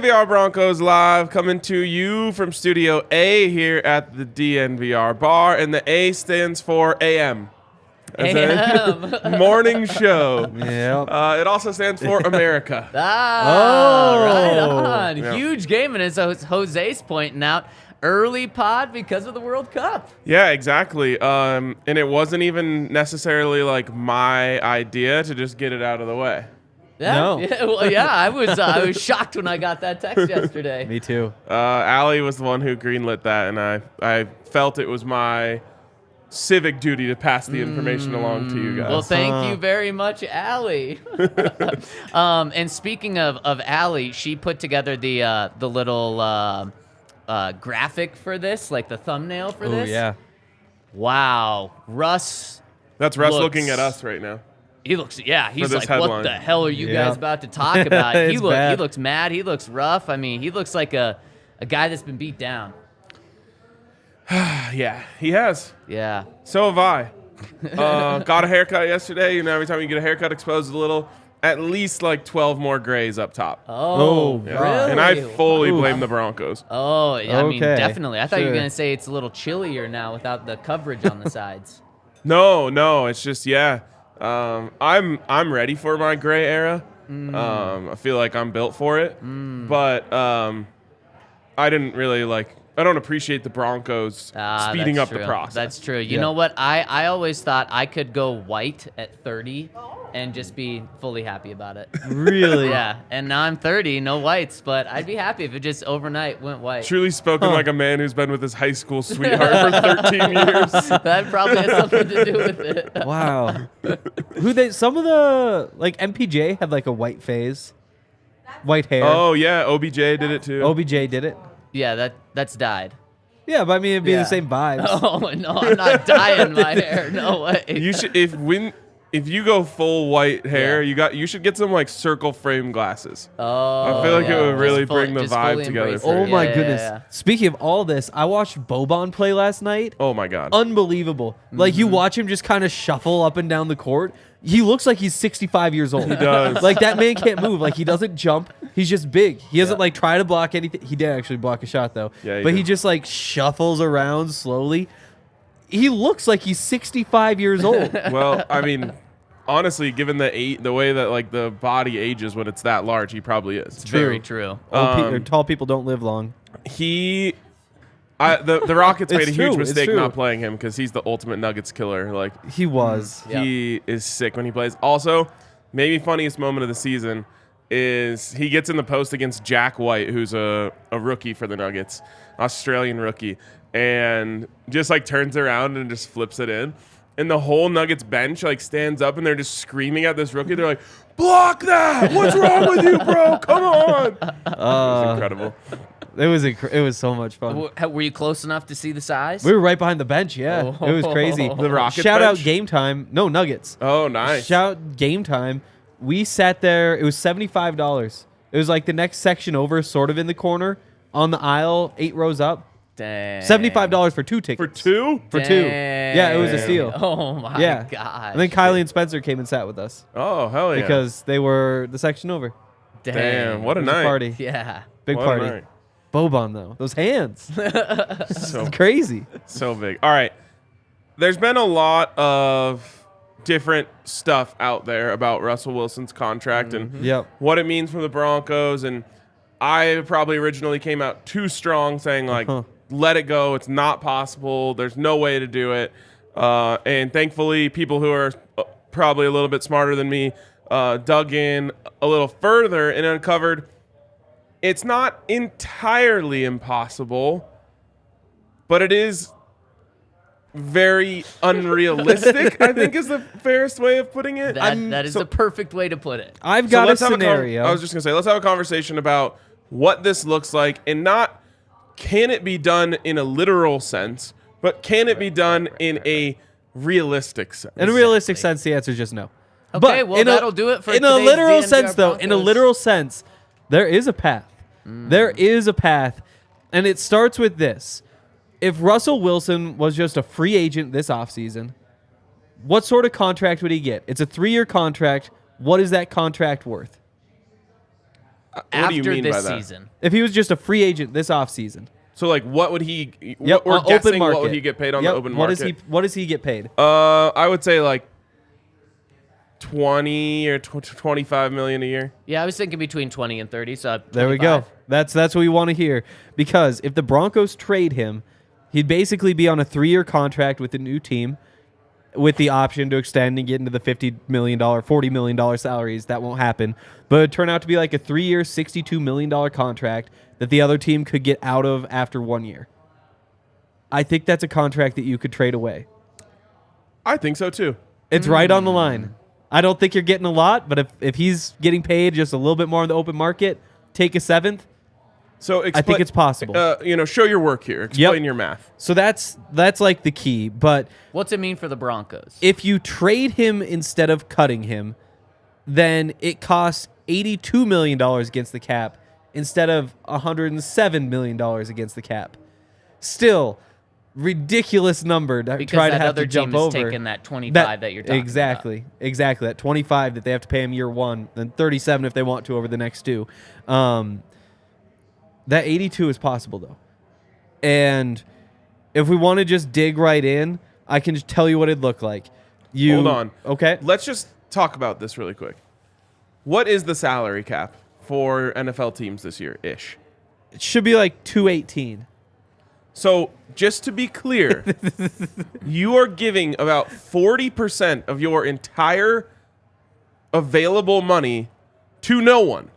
DNVR Broncos live, coming to you from Studio A here at the DNVR bar, and the A stands for AM. AM. Morning show. Yep. It also stands for America. Right on. Yeah. Huge game, and as Jose's pointing out, early pod because of the World Cup. Yeah, exactly. And it wasn't even necessarily like my idea to just get it out of the way. Yeah, No. I was shocked when I got that text yesterday. Me too. Allie was the one who greenlit that, and I felt it was my civic duty to pass the information along to you guys. Well, thank you very much, Allie. And speaking of Allie, she put together the little graphic for this, like the thumbnail for this. Oh yeah. Wow, Russ. That's Russ looks- looking at us right now. He looks, yeah. He's this like, headline. what the hell are you Yeah. guys about to talk about? It's He bad. looks mad. He looks rough. I mean, he looks like a guy that's been beat down. Yeah, he has. Yeah. So have I. Got a haircut yesterday. You know, every time you get a haircut, exposed a little. At least like 12 more grays up top. Oh, Yeah. really? And I fully Oof. blame the Broncos. Oh, yeah, I mean, Okay, definitely. I thought you were sure. going to say it's a little chillier now without the coverage on the sides. No, it's just I'm ready for my gray era. I feel like I'm built for it. But I didn't really I don't appreciate the Broncos speeding That's up the true. process. That's true. You Yeah. know what? I always thought I could go white at 30 and just be fully happy about it. Really? Yeah, and now I'm 30, no whites, but I'd be happy if it just overnight went white. Truly spoken like a man who's been with his high school sweetheart for 13 years. That probably has something to do with it. Wow. Some of the MPJ have like a white phase, white hair. Oh yeah, OBJ did it too. OBJ did it. Yeah, that's dyed. Yeah, but I mean it'd be Yeah. the same vibes. Oh no, I'm not dyeing my hair. No way. You should if you go full white hair, you should get some like circle frame glasses. Oh, I feel like it would just really bring the just vibe fully together embrace for it. Oh my Yeah, goodness. yeah. Speaking of all this, I watched Boban play last night. Oh my god. Unbelievable. Like you watch him just kind of shuffle up and down the court. He looks like he's 65 years old. He does. Like that man can't move. Like he doesn't jump. He's just big. He doesn't like try to block anything. He did actually block a shot though. Yeah, but did. he just like shuffles around slowly. He looks like he's 65 years old. Well, I mean, honestly, given the way that like the body ages when it's that large, he probably is. Very true. Tall people don't live long. The Rockets made a It's huge true, it's mistake true. not playing him because he's the ultimate Nuggets killer. Like He was. Yeah. he is sick when he plays. Also, maybe funniest moment of the season is he gets in the post against Jack White, who's a rookie for the Nuggets, Australian rookie, and just like turns around and just flips it in. And the whole Nuggets bench like stands up and they're just screaming at this rookie. They're like, "Block that! What's wrong with you, bro? Come on!" It was incredible. It was so much fun. Were you close enough to see the size? We were right behind the bench, yeah. It was crazy. The Rockets Shout out bench? Game Time. No, Nuggets. Oh, nice. Shout out Game Time. We sat there. It was $75. It was like the next section over, sort of in the corner, on the aisle, 8 rows up. Dang. $75 for 2 tickets. For two? For 2. Yeah, it was a Damn. steal. Oh my Yeah. gosh. And then Kylie and Spencer came and sat with us Oh, hell yeah. because they were the section over. Damn, what a It was night. a party. Yeah. Big What a party. night. Boban, though. Those hands. So It's crazy. So big. All right. There's been a lot of different stuff out there about Russell Wilson's contract and Yep. what it means for the Broncos. And I probably originally came out too strong saying, like, let it go. It's not possible. There's no way to do it. And thankfully, people who are probably a little bit smarter than me dug in a little further and uncovered it's not entirely impossible, but it is very unrealistic, I think is the fairest way of putting it. That is the perfect way to put it. I've got a let's have scenario. I was just going to say, let's have a conversation about what this looks like and not can it be done in a literal sense, but can it be done in a realistic sense? In a realistic sense, the answer is just no. Okay, well, that'll do it for in a today's literal DNVR sense, though. In a Broncos. literal sense, there is a path. There is a path, and it starts with this. If Russell Wilson was just a free agent this offseason, what sort of contract would he get? It's a 3-year contract. What is that contract worth? What do you after mean by this that? season. If he was just a free agent this offseason. So like, what would he? Yep, We're open guessing market. what would he get paid on the open market? What does he get paid? I would say like 20 or 25 million a year. Yeah, I was thinking between 20 and 30. So There we go. 25. That's what we want to hear. Because if the Broncos trade him, he'd basically be on a 3-year contract with a new team with the option to extend and get into the $50 million, $40 million salaries. That won't happen. But it'd turn out to be like a 3-year, $62 million contract that the other team could get out of after 1 year. I think that's a contract that you could trade away. I think so too. It's right on the line. I don't think you're getting a lot, but if he's getting paid just a little bit more in the open market, take a 7th. So I think it's possible. Show your work here. Explain your math. So that's like the key. But What's it mean for the Broncos? if you trade him instead of cutting him, then it costs $82 million against the cap instead of $107 million against the cap. Still, ridiculous number to Because try to that have other to jump team is over. taking that 25 that you're talking exactly, about. Exactly. That 25 that they have to pay him year 1, then 37 if they want to over the next 2. That 82 is possible though. And if we want to just dig right in, I can just tell you what it'd look like. Hold on. Okay. Let's just talk about this really quick. What is the salary cap for NFL teams this year ish? It should be like 218. So just to be clear, you are giving about 40% of your entire available money to no one.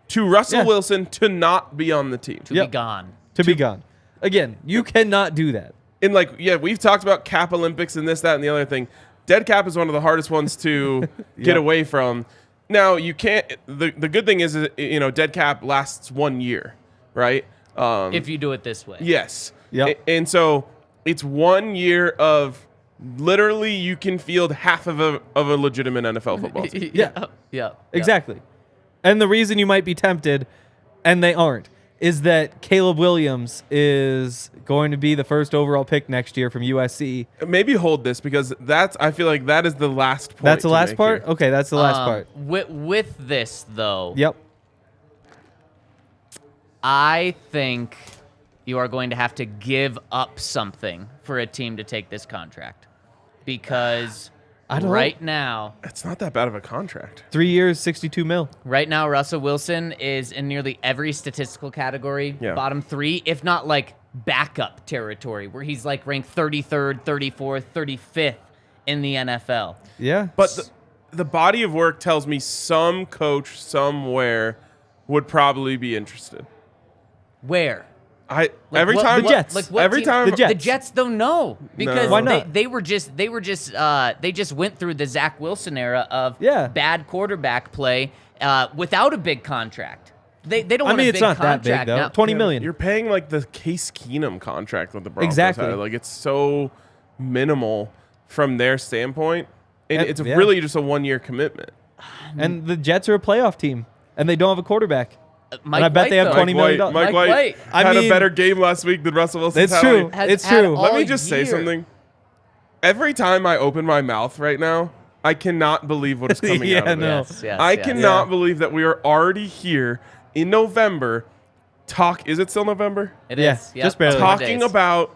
To Russell Yeah. Wilson to not be on the team. To Yep. be gone. To be gone. Again, you cannot do that. And we've talked about cap Olympics and this, that, and the other thing. Dead cap is one of the hardest ones to get away from. Now, you can't. The good thing is, dead cap lasts 1 year, right? If you do it this way. Yes. Yep. And so it's 1 year of literally you can field half of a legitimate NFL football team. Yeah. Yeah. Exactly. And the reason you might be tempted, and they aren't, is that Caleb Williams is going to be the first overall pick next year from USC. Maybe hold this because I feel like that is the last point. That's the to last make part? here. Okay, that's the last part. With this, though, Yep. I think you are going to have to give up something for a team to take this contract. Because I don't right now, It's not that bad of a contract. 3 years, 62 mil. right now, Russell Wilson is in nearly every statistical category, Yeah. bottom 3, if not like backup territory, where he's like ranked 33rd, 34th, 35th in the NFL. Yeah. But the body of work tells me some coach somewhere would probably be interested. Where? Every what- time The Jets. Like what every team- time The Jets. The Jets don't know because Why not? they just went through the Zach Wilson era of Yeah. bad quarterback play without a big contract. They don't I want mean, a it's big not that contract big, though. now. 20 million. You're paying like the Case Keenum contract that the Broncos Exactly. had. Like it's so minimal from their standpoint, and And- it's yeah. really just a 1 year commitment. And the Jets are a playoff team, and they don't have a quarterback. Mike And I bet White, they have though. $20 million. Mike Mike White White. I had mean- a better game last week than Russell Wilson. It's true. Has It's had true. Let all me just say year. something. Every time I open my mouth right now, I cannot believe what is coming Yeah, out of no. it. Yes, I yes. cannot Yeah. believe that we are already here in November. Is it still November? It Yeah, is. Yep. just barely. More Talking days. about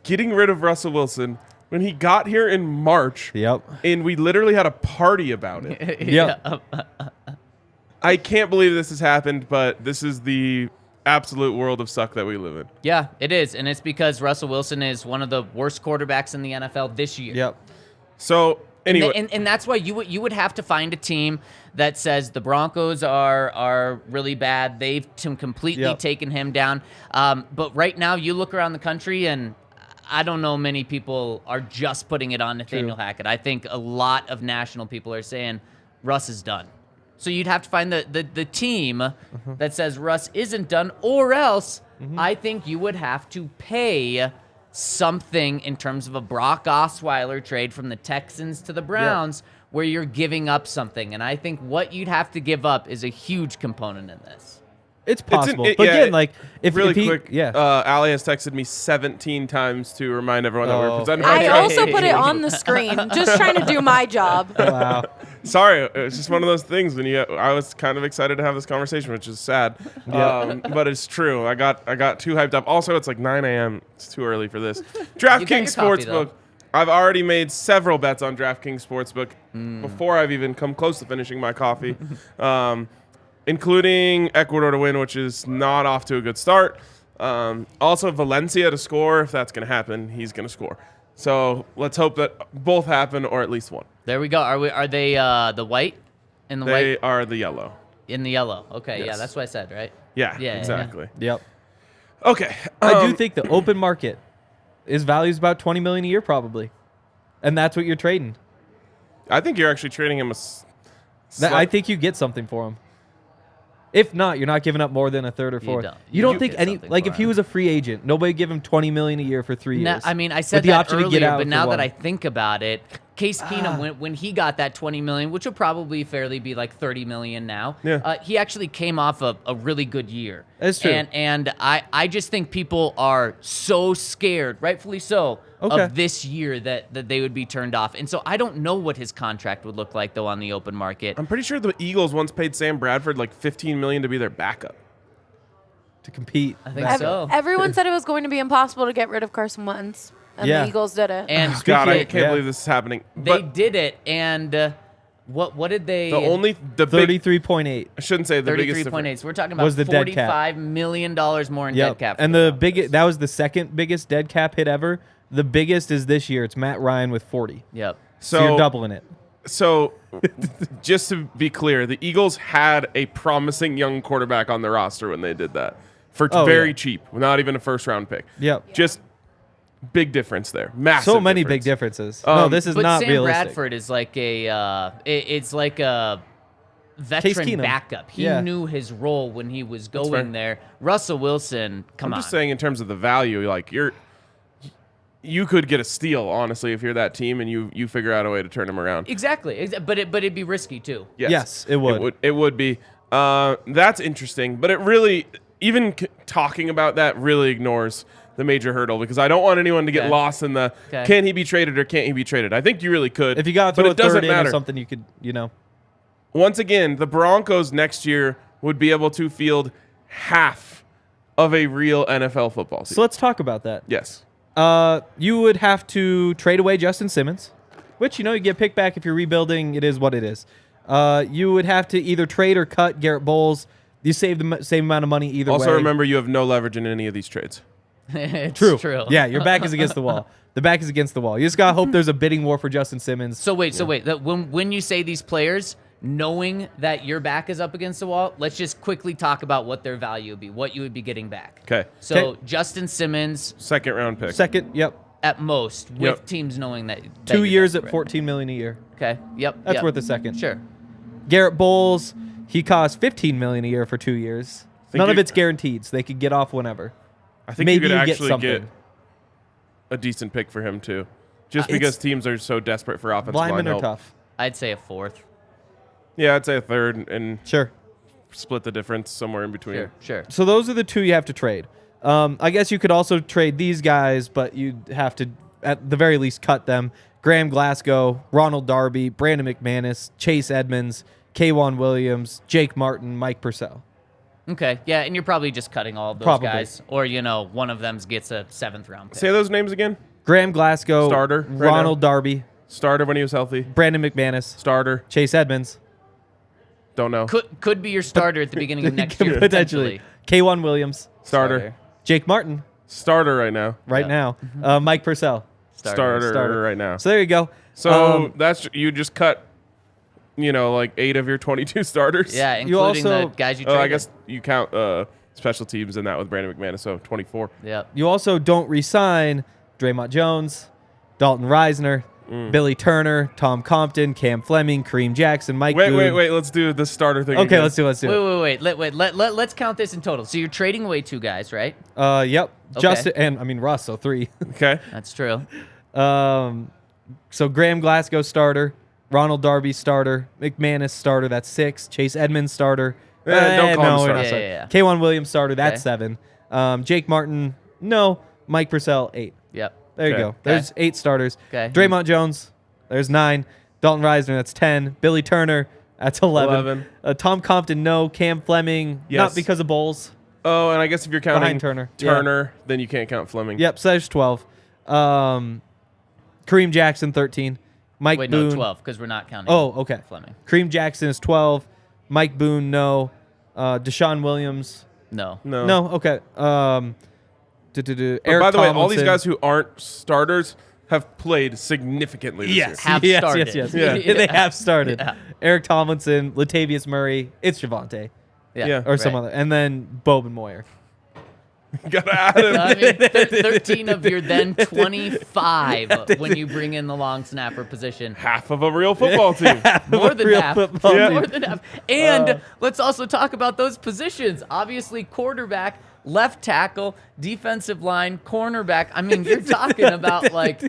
getting rid of Russell Wilson when he got here in March, Yep. and we literally had a party about it. Yep. I can't believe this has happened, but this is the absolute world of suck that we live in. Yeah, it is, and it's because Russell Wilson is one of the worst quarterbacks in the NFL this year. Yep. So anyway, And that's why you would have to find a team that says the Broncos are really bad. They've completely Yep. taken him down. But right now, you look around the country, and I don't know many people are just putting it on Nathaniel Hackett. I think a lot of national people are saying Russ is done. So you'd have to find the team that says Russ isn't done, or else I think you would have to pay something in terms of a Brock Osweiler trade from the Texans to the Browns where you're giving up something. And I think what you'd have to give up is a huge component in this. It's possible. it- but yeah, again, like, if really if he, quick, yeah. Ali has texted me 17 times to remind everyone that we're Oh. presented by I Trump. also put it on the screen, just trying to do my job. Wow. Sorry, it was just one of those things when I was kind of excited to have this conversation, which is sad, but it's true. I got too hyped up. Also, it's like 9 a.m. It's too early for this. DraftKings Sportsbook. I've already made several bets on DraftKings Sportsbook before I've even come close to finishing my coffee, including Ecuador to win, which is not off to a good start. Also, Valencia to score. If that's going to happen, he's going to score. So let's hope that both happen, or at least one. There we go. Are they the white? In the white? They are the yellow. In the yellow. Okay, Yes. yeah, that's what I said, right? Yeah, Yeah, exactly. Yep. Okay. I do think the open market is values about $20 million a year probably, and that's what you're trading. I think you're actually trading him I think you get something for him. If not, you're not giving up more than a third or fourth. You don't think get any something like for if he him. was a free agent, nobody give him $20 million a year for 3 years. I mean, I said with the that option to earlier, get out but for now one. that I think about it, Case Keenum, when he got that $20 million, which will probably fairly be like $30 million now, he actually came off a really good year. That's true. And I just think people are so scared, rightfully so, of this year that they would be turned off. And so I don't know what his contract would look like, though, on the open market. I'm pretty sure the Eagles once paid Sam Bradford like $15 million to be their backup. to compete. I think so. Everyone said it was going to be impossible to get rid of Carson Wentz, and the Eagles did it. And God, I they- can't believe this is happening. They But did it, and what did they? the big, 33.8. I shouldn't say the biggest 33.8. So we're talking about Was the dead cap. $45 million more in dead cap. And the biggest that was the second biggest dead cap hit ever. The biggest is this year. It's Matt Ryan with 40. Yep. So you're doubling it. So, just to be clear, the Eagles had a promising young quarterback on their roster when they did that for very cheap, not even a first-round pick. Yep. Just big difference there. Massive. So many difference. big differences. No, this is But not Sam realistic. Bradford is like it's like a veteran Keenum. backup. He Yeah. knew his role when he was fair. going there. Russell Wilson, come I'm on. just saying in terms of the value, like you could get a steal, honestly, if you're that team and you figure out a way to turn him around. Exactly. But it'd be risky too. Yes, it would. It would be. That's interesting, but it really, even talking about that really ignores the major hurdle because I don't want anyone to get lost in the can he be traded or can't he be traded. I think you really could. If you got to but throw it a doesn't third in matter. or something, you could, Once again, the Broncos next year would be able to field half of a real NFL football season. So let's talk about that. Yes. You would have to trade away Justin Simmons, which, you get picked back if you're rebuilding. It is what it is. You would have to either trade or cut Garrett Bowles. You save the same amount of money either way. Also, remember, you have no leverage in any of these trades. It's True. Yeah, your back is against the wall. The back is against the wall. You just got to hope there's a bidding war for Justin Simmons. So wait. When you say these players, knowing that your back is up against the wall, let's just quickly talk about what their value would be, what you would be getting back. Okay. So Justin Simmons, Second round pick. Second, yep. at most, with teams knowing that 2 years at desperate. $14 million a year. Okay. Yep. That's yep. worth a second. Sure. Garrett Bowles, he costs $15 million a year for 2 years. None of it's guaranteed, so they could get off whenever. I think Maybe you could you get actually something. get a decent pick for him too, just because teams are so desperate for offensive line Linemen are help. tough. I'd say a fourth. Yeah, I'd say a third and Sure. split the difference somewhere in between. Sure. So those are the two you have to trade. I guess you could also trade these guys, but you'd have to, at the very least, cut them. Graham Glasgow, Ronald Darby, Brandon McManus, Chase Edmonds, K'Wan Williams, Jake Martin, Mike Purcell. Okay. Yeah, and you're probably just cutting all of those Probably. guys, or one of them gets a 7th round pick. Say those names again. Graham Glasgow, Starter right Ronald Darby, Starter when he was healthy. Brandon McManus, Starter. Chase Edmonds. Don't know. Could be your starter at the beginning of next year Potentially. K'Wan Williams, Starter. Jake Martin, Starter right now. right now. Mike Purcell. Starter right now. So there you go. So that's you just cut, like 8 of your 22 starters. Yeah, You including also- the guys you Oh, traded. I guess you count special teams in that with Brandon McManus, so 24. Yep. You also don't re-sign Draymond Jones, Dalton Reisner, Billy Turner, Tom Compton, Cam Fleming, Kareem Jackson, Mike Boone. Wait. Let's do the starter thing. Okay, again. let's do it. Wait. Let's count this in total. So you're trading away 2 guys, right? Yep. Okay. Justin and Russ, so 3. Okay. That's true. So Graham Glasgow starter, Ronald Darby starter, McManus starter, that's 6. Chase Edmonds starter. Don't call him we're starter. not Yeah, starting. yeah. K'Wan Williams starter, that's Okay. 7. Jake Martin, no. Mike Purcell, 8. Yep. There you Okay. go. There's 8 starters. Okay. Draymond Jones, there's 9. Dalton Reisner, that's 10. Billy Turner, that's 11. Tom Compton, no. Cam Fleming, not Yes. because of bowls. Oh, and I guess if you're counting Behind Turner. then you can't count Fleming. Yep, so there's 12. Kareem Jackson, 13. Mike Wait, Boone. no, 12, because we're not counting Oh, okay. Fleming. Kareem Jackson is 12. Mike Boone, no. Deshaun Williams, No. no. Okay. But Eric by the way, all these Tomlinson. guys who aren't starters have played significantly this year. Have yes, started. Yes, Yeah. They have started. Yeah. Eric Tomlinson, Latavius Murray, it's Javante. Yeah. Or some Right. other. And then Bobin Moyer. Gotta add him. I mean, 13 of your then 25 when you bring in the long snapper position. Half of a real football team. More than Real half. football Yeah. More than half. And let's also talk about those positions. Obviously, quarterback, left tackle, defensive line, cornerback. I mean, you're talking about like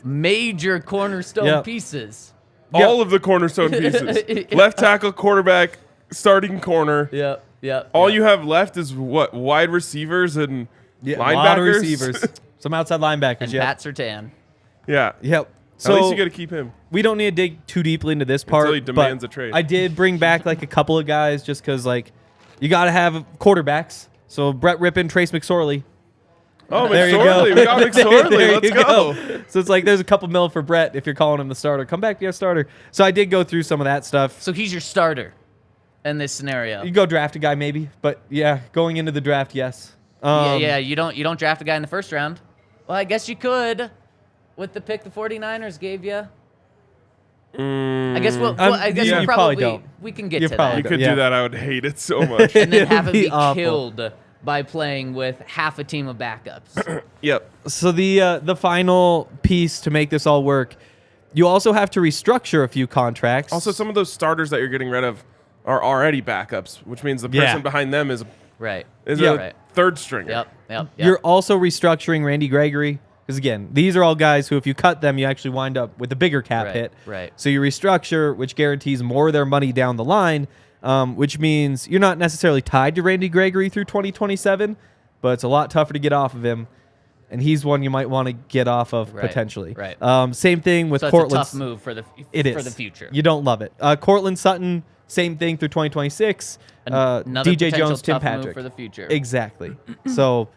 major cornerstone Yep. pieces. All of the cornerstone pieces. Left tackle, quarterback, starting corner. Yep. All you have left is what? Wide receivers and A linebackers? lot of receivers. Some outside linebackers, and yeah. Pat Surtain. Yeah. Yep. At least So you got to keep him. we don't need to dig too deeply into this part. he demands but a trade. I did bring back like a couple of guys just because like you got to have quarterbacks. So Brett Rippon, Trace McSorley. Oh, There you go. McSorley. We got McSorley. There Let's you go. So it's like there's a couple mil for Brett if you're calling him the starter. Come back, be a starter. So I did go through some of that stuff. So he's your starter in this scenario. You go draft a guy maybe, but yeah, going into the draft, yes. Yeah, you don't draft a guy in the first round. Well, I guess you could with the pick the 49ers gave you. I guess I guess you we'll probably probably don't. we can get You to probably You that. could Yeah. do that. I would hate it so much. And then have him It'd be be awful. killed by playing with half a team of backups. Yep. So the final piece to make this all work, you also have to restructure a few contracts. Also, some of those starters that you're getting rid of are already backups, which means the person Yeah. behind them is Right. a Right. third stringer. Yep. You're also restructuring Randy Gregory because again, these are all guys who, if you cut them, you actually wind up with a bigger cap Right, hit. right. So you restructure, which guarantees more of their money down the line, which means you're not necessarily tied to Randy Gregory through 2027, but it's a lot tougher to get off of him. And he's one you might want to get off of Right, potentially. right. Same thing with So it's Cortland. a tough move for the future. You don't love it. Cortland Sutton, same thing through 2026. Another DJ potential Jones, Tim tough move Patrick. for the future. Exactly. So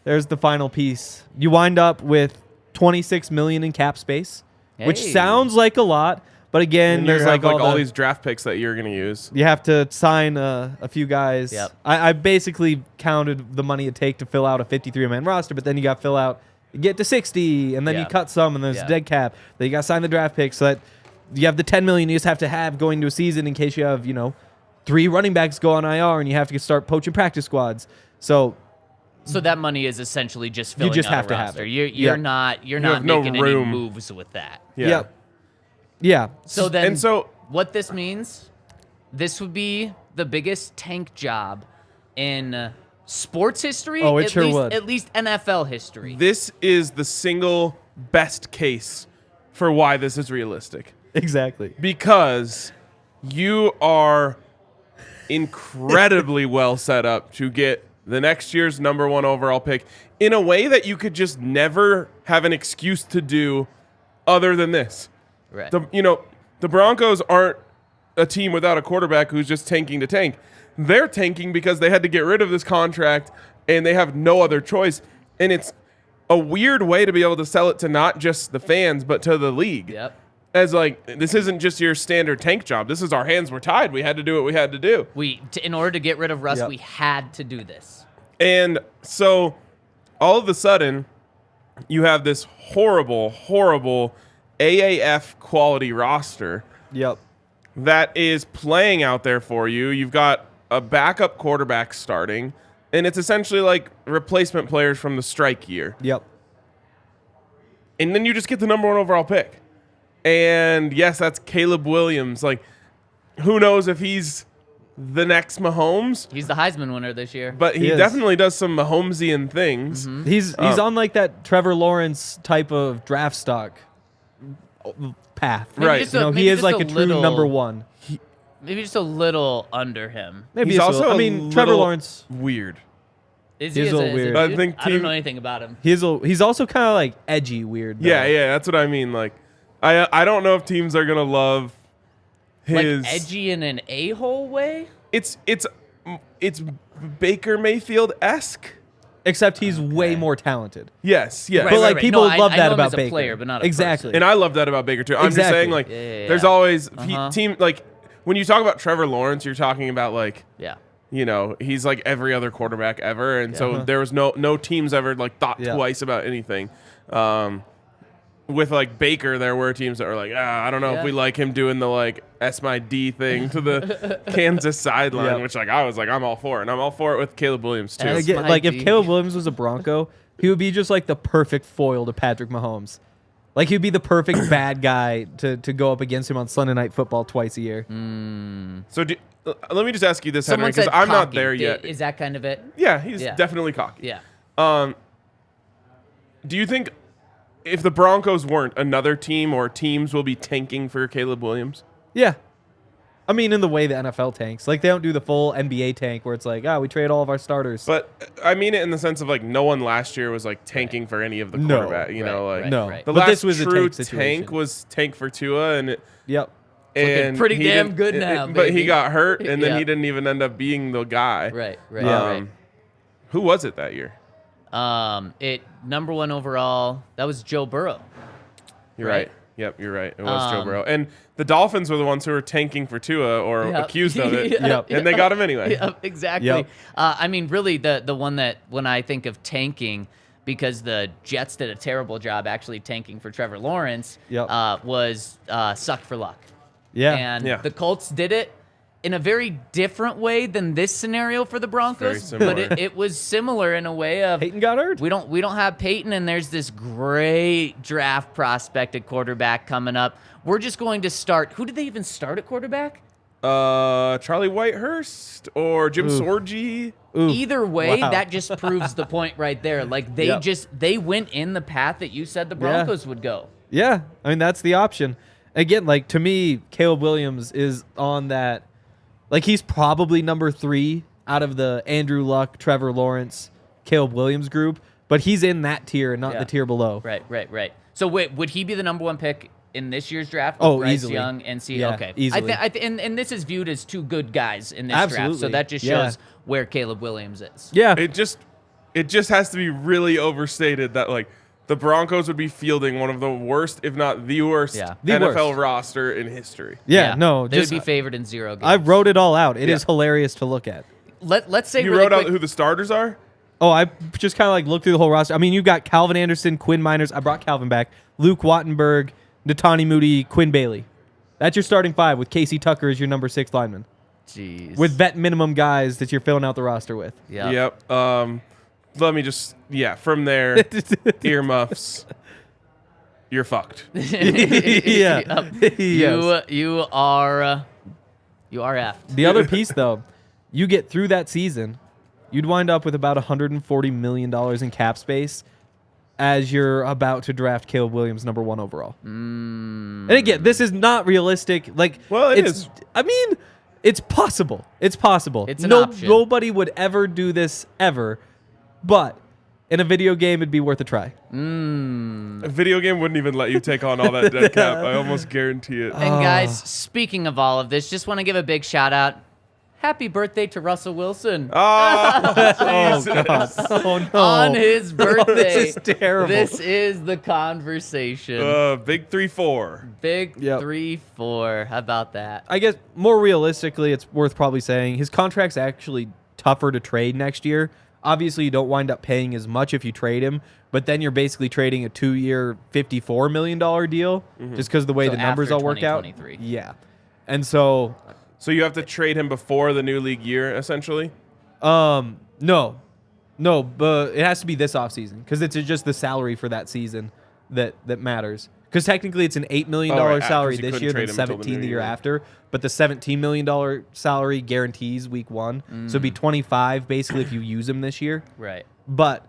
there's the final piece. You wind up with $26 million in cap space, which Hey. sounds like a lot, but again, And there's you have like all, these draft picks that you're going to use. you have to sign a few guys. Yep. I basically counted the money it'd take to fill out a 53-man roster, but then you got to fill out, you get to 60, and then you Yeah. cut some, and there's Yeah. a dead cap. Then you got to sign the draft picks so that you have the $10 million you just have to have going into a season in case you have, 3 running backs go on IR and you have to start poaching practice squads. So So that money is essentially just filling just out have a to have roster. it. You're Yep. not have no making any room. moves with that. Yeah. Yep. Yeah. So then, And so- what this means, this would be the biggest tank job in sports history. Oh, it at sure least, would. At least NFL history. This is the single best case for why this is realistic. Exactly. Because you are incredibly well set up to get the next year's number 1 overall pick in a way that you could just never have an excuse to do other than this. Right. The Broncos aren't a team without a quarterback who's just tanking to tank. They're tanking because they had to get rid of this contract and they have no other choice. And it's a weird way to be able to sell it to not just the fans, but to the league. Yep. As like, this isn't just your standard tank job. This is our hands were tied. We had to do what we had to do. In order to get rid of Russ, Yep. we had to do this. And so all of a sudden, you have this horrible, horrible AAF quality roster Yep. that is playing out there for you. You've got a backup quarterback starting, and it's essentially like replacement players from the strike year. Yep. And then you just get the number 1 overall pick. And yes, that's Caleb Williams. Like, who knows if he's the next Mahomes, He's the Heisman winner this year. but he He is. definitely does some Mahomesian things. He's on like that Trevor Lawrence type of draft stock path. Maybe Right. just He maybe is just like a true little- number 1. Maybe just a little under him. Maybe He's it's also I a mean, Trevor little Lawrence. weird. Is He's he? a little weird. I think I don't team- know anything about him. He's also kind of like edgy weird. Though. Yeah, that's what I mean. Like, I don't know if teams are gonna love his Like edgy in an a-hole way. It's Baker Mayfield-esque. Except he's way more talented. Yes, yes. But like people No, love I that know him about as a Baker. player, but not a exactly. person. And I love that about Baker too. I'm just Exactly. saying, like, Yeah. there's always Uh-huh. team like when you talk about Trevor Lawrence, you're talking about like, Yeah. you know, he's like every other quarterback ever, and so Uh-huh. there was no teams ever like thought Yeah. twice about anything. With like Baker, there were teams that were like, I don't know Yeah. if we like him doing the like S my D thing to the Kansas sideline, Yep. which like I was like, I'm all for it, and I'm all for it with Caleb Williams too. And That's again, my like if D. Caleb Williams was a Bronco, he would be just like the perfect foil to Patrick Mahomes. Like he'd be the perfect bad guy to go up against him on Sunday Night Football twice a year. So let me just ask you this, Henry, Someone because said I'm not cocky. there yet. Is that kind of it? Yeah, he's Yeah. definitely cocky. Yeah. Do you think if the Broncos weren't, another team or teams will be tanking for Caleb Williams? Yeah. I mean, in the way the NFL tanks. Like, they don't do the full NBA tank where it's like, we trade all of our starters. But I mean it in the sense of like no one last year was like tanking for any of the No. quarterback. You know, like no. right. the But last this was a true tank situation. tank was tank for Tua, and Yep. and pretty he damn didn't- good now, but he baby. got hurt, and then Yeah. he didn't even end up being the guy. Right. Right. Yeah. Right. Who was it that year? It number 1 overall. That was Joe Burrow. You're Right. right. Yep, you're right. It was Joe Burrow. And the Dolphins were the ones who were tanking for Tua or Yep. accused of it. Yep. And they got him anyway. Yep, exactly. Yep. I mean, really, the one that when I think of tanking, because the Jets did a terrible job actually tanking for Trevor Lawrence, Yep. was suck for luck. Yeah. And Yeah. the Colts did it in a very different way than this scenario for the Broncos, Very but similar. it was similar in a way of Peyton got hurt. we don't have Peyton, and there's this great draft prospect at quarterback coming up. We're just going to start. Who did they even start at quarterback? Charlie Whitehurst or Jim Sorgi. Ooh. Either way, Wow. that just proves the point right there. Like they Yep. they went in the path that you said the Broncos would go. Yeah. I mean, that's the option. Again, like, to me, Caleb Williams is on that. Like, he's probably number 3 out of the Andrew Luck, Trevor Lawrence, Caleb Williams group, but he's in that tier and not Yeah. the tier below. Right. So wait, would he be the number 1 pick in this year's draft? Oh, with Bryce easily. Young and C. Yeah, okay, easily. and this is viewed as 2 good guys in this draft, so Absolutely. that just Yeah. shows where Caleb Williams is. Yeah. It just has to be really overstated that like the Broncos would be fielding one of the worst, if not the worst, Yeah. The NFL worst. roster in history. yeah. No, they just would be favored in 0 games. I wrote it all out. It is Yeah. hilarious to look at. Let's say You really wrote quick, out who the starters are? Oh, I just kind of like looked through the whole roster. I mean, you've got Calvin Anderson, Quinn Miners. I brought Calvin back. Luke Wattenberg, Natani Moody, Quinn Bailey. That's your starting 5 with Casey Tucker as your number 6 lineman. Jeez. With vet minimum guys that you're filling out the roster with. yeah. Yep. Let me just from there, earmuffs. You're fucked. Yeah. Yes. You are effed. The other piece, though, you get through that season, you'd wind up with about $140 million in cap space as you're about to draft Caleb Williams number 1 overall. And again, this is not realistic. Like, Well, it it's, is. I mean, it's possible. It's possible. It's an option. Nobody would ever do this ever, but in a video game, it'd be worth a try. A video game wouldn't even let you take on all that dead cap. I almost guarantee it. And guys, speaking of all of this, just want to give a big shout out. Happy birthday to Russell Wilson. Oh, God. Oh, no. On his birthday. This is terrible. This is the conversation. Big 3-4. Big Yep. 3-4. How about that? I guess more realistically, it's worth probably saying his contract's actually tougher to trade next year. Obviously, you don't wind up paying as much if you trade him, but then you're basically trading a 2-year, $54 million deal just because of the way So the numbers after all work out. 2023. Yeah. And so, So you have to trade him before the new league year, essentially? no, but it has to be this offseason because it's just the salary for that season that matters. Because technically, it's an $8 million Oh, right, 'cause salary you this couldn't year, trade then him until the 17 new the year year. after. But the $17 million salary guarantees week 1, so it'd be 25 basically if you use him this year. Right. But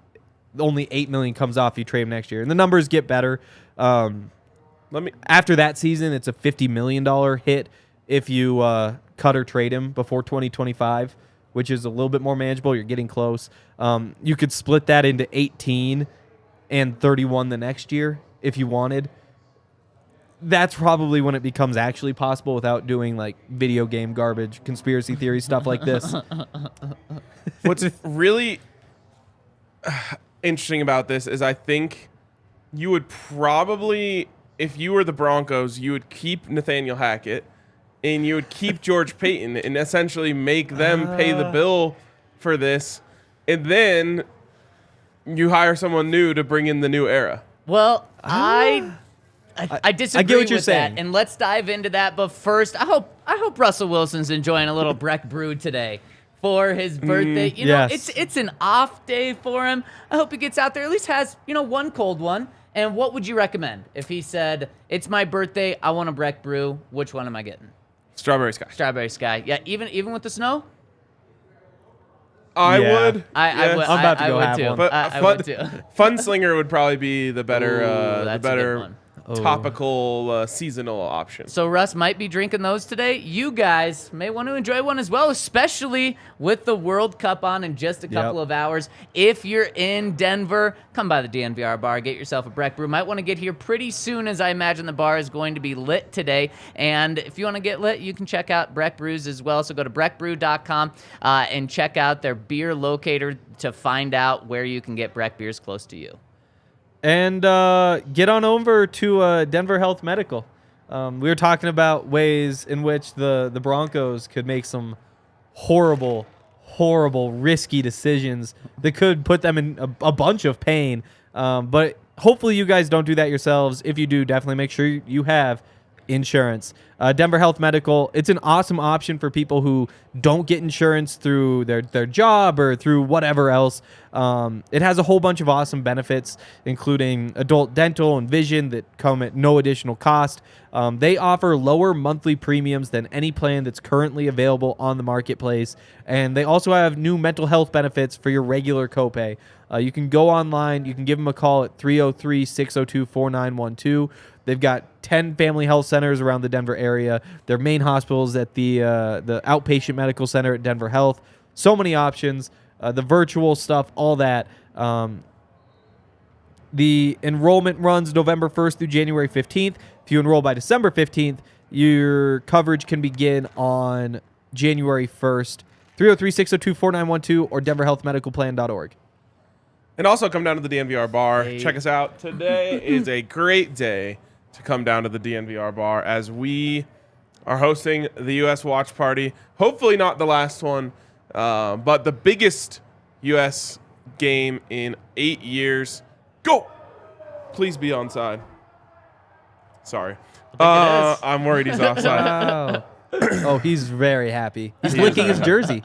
only $8 million comes off if you trade him next year, and the numbers get better. Let me. After that season, it's a $50 million hit if you cut or trade him before 2025, which is a little bit more manageable. You're getting close. You could split that into 18 and 31 the next year if you wanted. that's probably when it becomes actually possible without doing like video game garbage, conspiracy theory stuff like this. What's really interesting about this is I think you would probably, if you were the Broncos, you would keep Nathaniel Hackett and you would keep George Payton and essentially make them pay the bill for this. And then you hire someone new to bring in the new era. Well, I disagree I get what you're with saying. that, and let's dive into that. But first, I hope Russell Wilson's enjoying a little Breck Brew today for his birthday. You know, yes. it's an off day for him. I hope he gets out there, at least has one cold one. And what would you recommend if he said, "It's my birthday, I want a Breck Brew"? Which one am I getting? Strawberry Sky. Strawberry Sky. Yeah, even with the snow. I Yeah. would. I would. I'm about to I go would have too. one. But I would too. Funslinger would probably be the better, Ooh, that's a good one. topical seasonal option. So Russ might be drinking those today. You guys may want to enjoy one as well, especially with the World Cup on in just a couple of hours. If you're in Denver, come by the DNVR bar, get yourself a Breck Brew. Might want to get here pretty soon, as I imagine the bar is going to be lit today. And if you want to get lit, you can check out Breck Brews as well. So go to breckbrew.com and check out their beer locator to find out where you can get Breck beers close to you. And get on over to Denver Health Medical. We were talking about ways in which the Broncos could make some horrible, risky decisions that could put them in a bunch of pain. But hopefully you guys don't do that yourselves. If you do, definitely make sure you have insurance. Denver Health Medical, it's an awesome option for people who don't get insurance through their job or through whatever else. It has a whole bunch of awesome benefits, including adult dental and vision that come at no additional cost. They offer lower monthly premiums than any plan that's currently available on the marketplace. And they also have new mental health benefits for your regular copay. You can go online. You can give them a call at 303-602-4912. They've got 10 family health centers around the Denver area. Their main hospitals at the outpatient medical center at Denver Health. So many options. The virtual stuff, all that. The enrollment runs November 1st through January 15th. If you enroll by December 15th, your coverage can begin on January 1st. 303-602-4912 or denverhealthmedicalplan.org. And also come down to the DNVR bar. Hey. Check us out. Today is a great day to come down to the DNVR bar as we are hosting the U.S. watch party. Hopefully not the last one, but the biggest U.S. game in 8 years. Go! Please be onside. Sorry. I think it is. I'm worried he's offside. Wow. Oh, he's very happy. He's licking his jersey.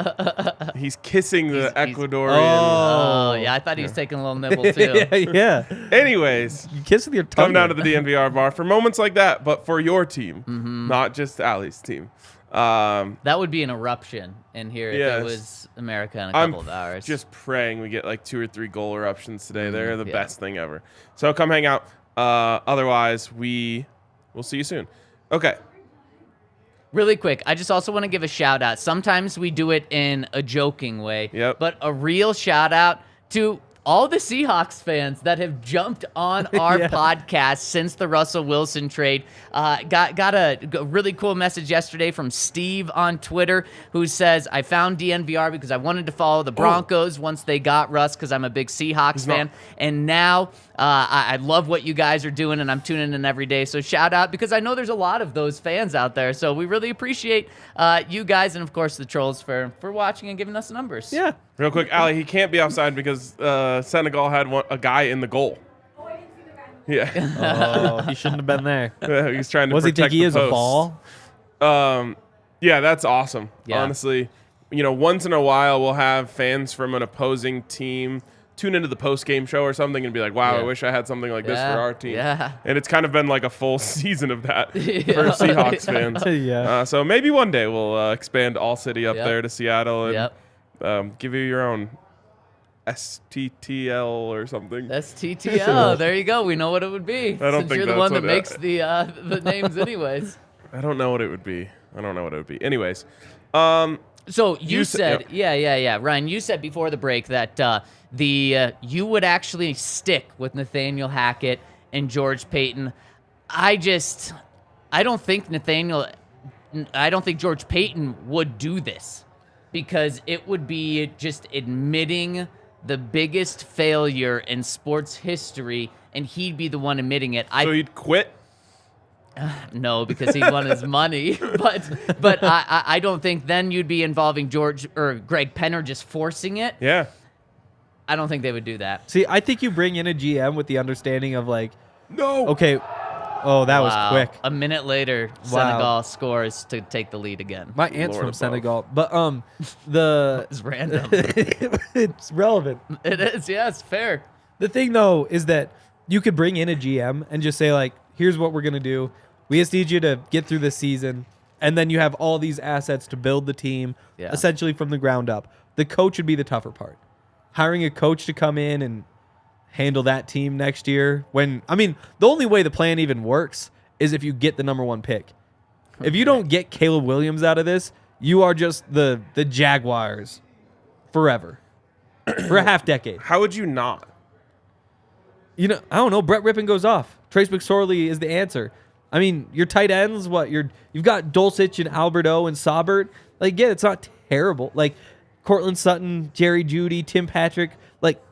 He's kissing the He's- Ecuadorian. Oh, yeah, I thought he was taking a little nibble too. yeah. Anyways, You kiss with your tongue. come down to the DNVR bar for moments like that, but for your team, not just Allie's team. That would be an eruption in here if Yes. it was America in a I'm couple of hours. just praying we get like 2 or 3 goal eruptions today. They're the yeah. best thing ever. So come hang out. Otherwise, we'll see you soon. Okay. Really quick, I just also want to give a shout out. Sometimes we do it in a joking way, Yep. but a real shout out to all the Seahawks fans that have jumped on our podcast since the Russell Wilson trade. Got a really cool message yesterday from Steve on Twitter who says, I found DNVR because I wanted to follow the Broncos once they got Russ because I'm a big Seahawks fan. And now I love what you guys are doing and I'm tuning in every day. So shout out because I know there's a lot of those fans out there. So we really appreciate you guys and, of course, the trolls for watching and giving us the numbers. Yeah. Real quick, Allie, he can't be offside because Senegal had a guy in the goal. Oh, I didn't see the guy. Yeah. Oh, he shouldn't have been there. He's trying to Was he protect think he the is a posts. ball? Yeah, that's awesome. Yeah. Honestly, once in a while we'll have fans from an opposing team tune into the post-game show or something and be like, wow, I Yeah. wish I had something like this Yeah, for our team. yeah. And it's kind of been like a full season of that for Yeah. Seahawks fans. Yeah. So maybe one day we'll expand All City up Yep. there to Seattle and Yep. give you your own STTL or something. STTL. There you go. We know what it would be. I don't Since think you're the that's one that what makes the names anyways. I don't know what it would be. Anyways, So you You said, said- yeah. Ryan, you said before the break that you would actually stick with Nathaniel Hackett and George Payton. I don't think George Payton would do this because it would be just admitting the biggest failure in sports history, and he'd be the one admitting it. So he'd quit? No, because he won his money. But I don't think then you'd be involving George or Greg Penner just forcing it. Yeah. I don't think they would do that. See, I think you bring in a GM with the understanding of like, No. okay, oh, that was Wow. quick. A minute later, Senegal scores to take the lead again. My aunt's Lord from above. Senegal, but the It's random. it's relevant. It is, yes, fair. The thing though is that you could bring in a GM and just say like, here's what we're gonna do. We just need you to get through this season, and then you have all these assets to build the team Yeah. essentially from the ground up. The coach would be the tougher part. Hiring a coach to come in and handle that team next year. The only way the plan even works is if you get the number 1 pick. If you don't get Caleb Williams out of this, you are just the Jaguars forever. For a half decade. How would you not? I don't know. Brett Rippon goes off. Trace McSorley is the answer. I mean, your tight ends, you've got Dulcich and Alberto and Saubert. Like, yeah, it's not terrible. Like, Cortland Sutton, Jerry Jeudy, Tim Patrick, like,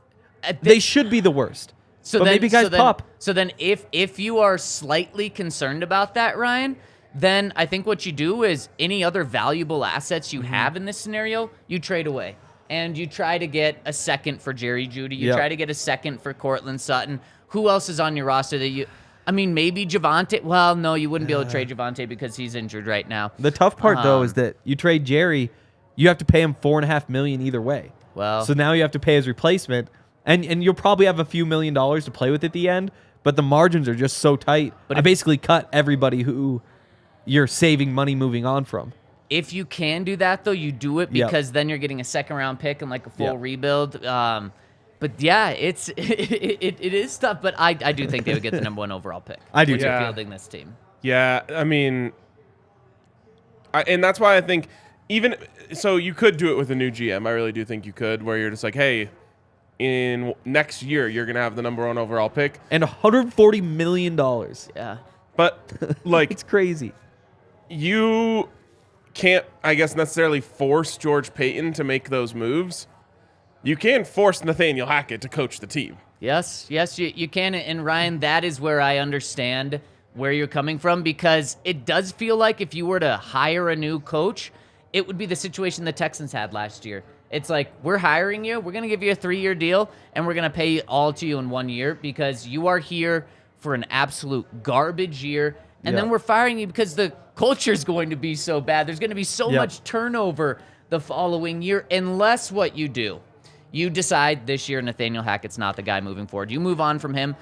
they should be the worst. But maybe guys pop. So then if you are slightly concerned about that, Ryan, then I think what you do is any other valuable assets you have in this scenario, you trade away. And you try to get a second for Jerry Jeudy. You try to get a second for Cortland Sutton. Who else is on your roster that maybe Javonte. Well, no, you wouldn't be able to trade Javonte because he's injured right now. The tough part, though, is that you trade Jerry, you have to pay him $4.5 million either way. Well, so now you have to pay his replacement, and you'll probably have a few $1 million to play with at the end, but the margins are just so tight. But I basically cut everybody who you're saving money moving on from. If you can do that, though, you do it because then you're getting a second-round pick and like a full rebuild. But yeah, it is tough. But I do think they would get the number 1 overall pick. I do too. Yeah. Fielding this team. Yeah, I mean, and that's why I think so you could do it with a new GM. I really do think you could, where you're just like, hey, in next year you're gonna have the number 1 overall pick and $140 million. Yeah, but like it's crazy. You can't, I guess, necessarily force George Payton to make those moves. You can force Nathaniel Hackett to coach the team. Yes, you can. And Ryan, that is where I understand where you're coming from, because it does feel like if you were to hire a new coach, it would be the situation the Texans had last year. It's like, we're hiring you, we're going to give you a 3-year deal, and we're going to pay it all to you in 1 year because you are here for an absolute garbage year, and then we're firing you because the culture is going to be so bad. There's going to be so much turnover the following year, unless what you do, you decide this year Nathaniel Hackett's not the guy moving forward. You move on from him.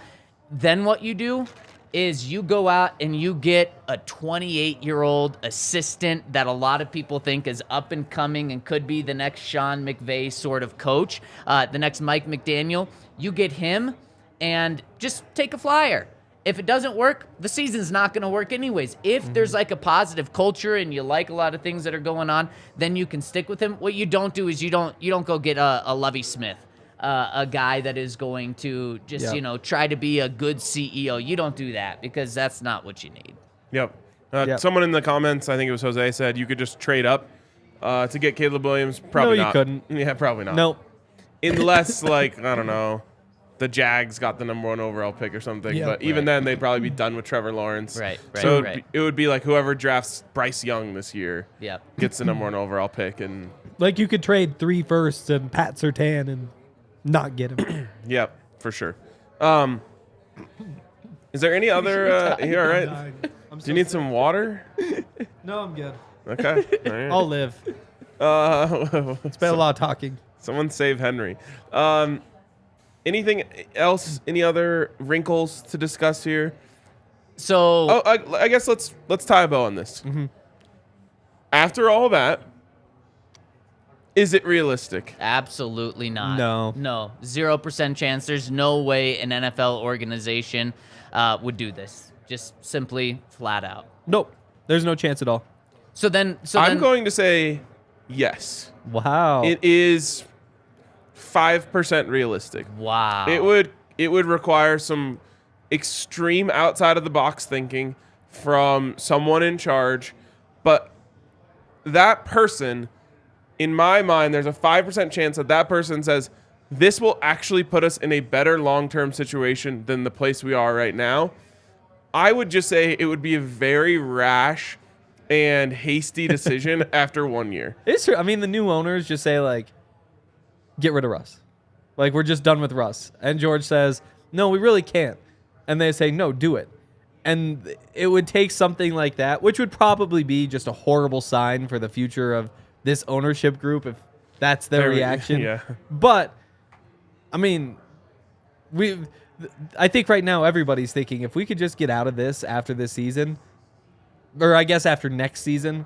Then what you do is you go out and you get a 28-year-old assistant that a lot of people think is up and coming and could be the next Sean McVay sort of coach, the next Mike McDaniel. You get him and just take a flyer. If it doesn't work, the season's not going to work anyways. If there's like a positive culture and you like a lot of things that are going on, then you can stick with him. What you don't do is you don't go get a Lovie Smith, a guy that is going to just try to be a good CEO. You don't do that because that's not what you need. Yep. Someone in the comments, I think it was Jose, said you could just trade up to get Caleb Williams. Probably no, not. you couldn't. Yeah, probably not. Nope. Unless, like, I don't know, the Jags got the number 1 overall pick or something. Yeah. But even then, they'd probably be done with Trevor Lawrence. Right. So it would be like whoever drafts Bryce Young this year gets the number 1 overall pick. And like you could trade 3 firsts and Pat Surtain and not get him. Yep, for sure. Is there any other? You all right? Do you need some water? No, I'm good. Okay. All right. I'll live. It's been a lot of talking. Someone save Henry. Anything else? Any other wrinkles to discuss here? So, I guess let's tie a bow on this. Mm-hmm. After all that, is it realistic? absolutely not. No. 0% chance. There's no way an NFL organization would do this. Just simply flat out. Nope. There's no chance at all. So then, I'm going to say yes. Wow. It is 5% realistic. wow. It would require some extreme outside of the box thinking from someone in charge, but that person, in my mind, there's a 5% chance that that person says, this will actually put us in a better long-term situation than the place we are right now. I would just say it would be a very rash and hasty decision after 1 year. It's true. I mean, the new owners just say, like, get rid of Russ. Like, we're just done with Russ. And George says, no, we really can't. And they say, no, do it. And it would take something like that, which would probably be just a horrible sign for the future of this ownership group if that's their reaction. Yeah. But, I mean, I think right now everybody's thinking if we could just get out of this after this season, or I guess after next season,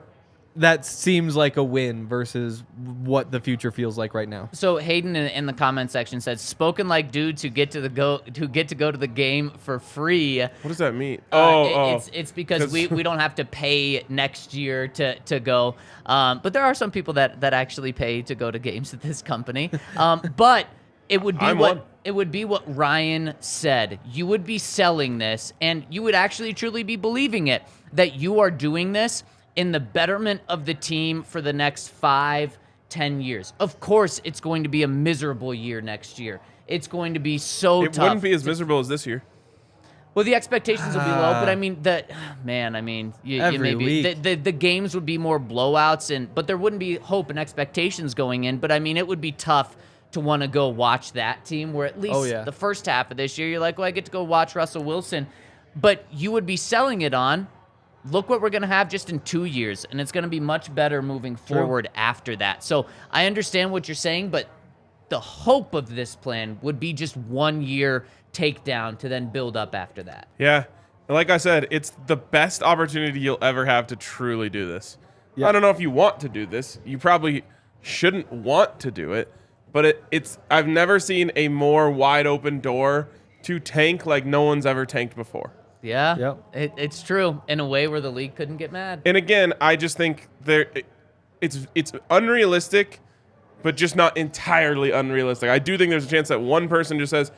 that seems like a win versus what the future feels like right now. So Hayden in the comment section said, "Spoken like dudes who get to go to the game for free." What does that mean? It's because we don't have to pay next year to go. But there are some people that actually pay to go to games at this company. But it would be what Ryan said. You would be selling this, and you would actually truly be believing it, that you are doing this in the betterment of the team for the next 5-10 years. Of course, it's going to be a miserable year next year. It's going to be so tough. It wouldn't be as miserable as this year. Well, the expectations will be low, but I mean, the games would be more blowouts, but there wouldn't be hope and expectations going in. But I mean, it would be tough to want to go watch that team where at least the first half of this year, you're like, well, I get to go watch Russell Wilson. But you would be selling it on, look what we're going to have just in 2 years, and it's going to be much better moving forward after that. So I understand what you're saying, but the hope of this plan would be just 1 year takedown to then build up after that. Yeah. Like I said, it's the best opportunity you'll ever have to truly do this. Yeah. I don't know if you want to do this. You probably shouldn't want to do it, but I've never seen a more wide open door to tank like no one's ever tanked before. Yeah, it's true in a way where the league couldn't get mad. And again, I just think it's unrealistic, but just not entirely unrealistic. I do think there's a chance that one person just says,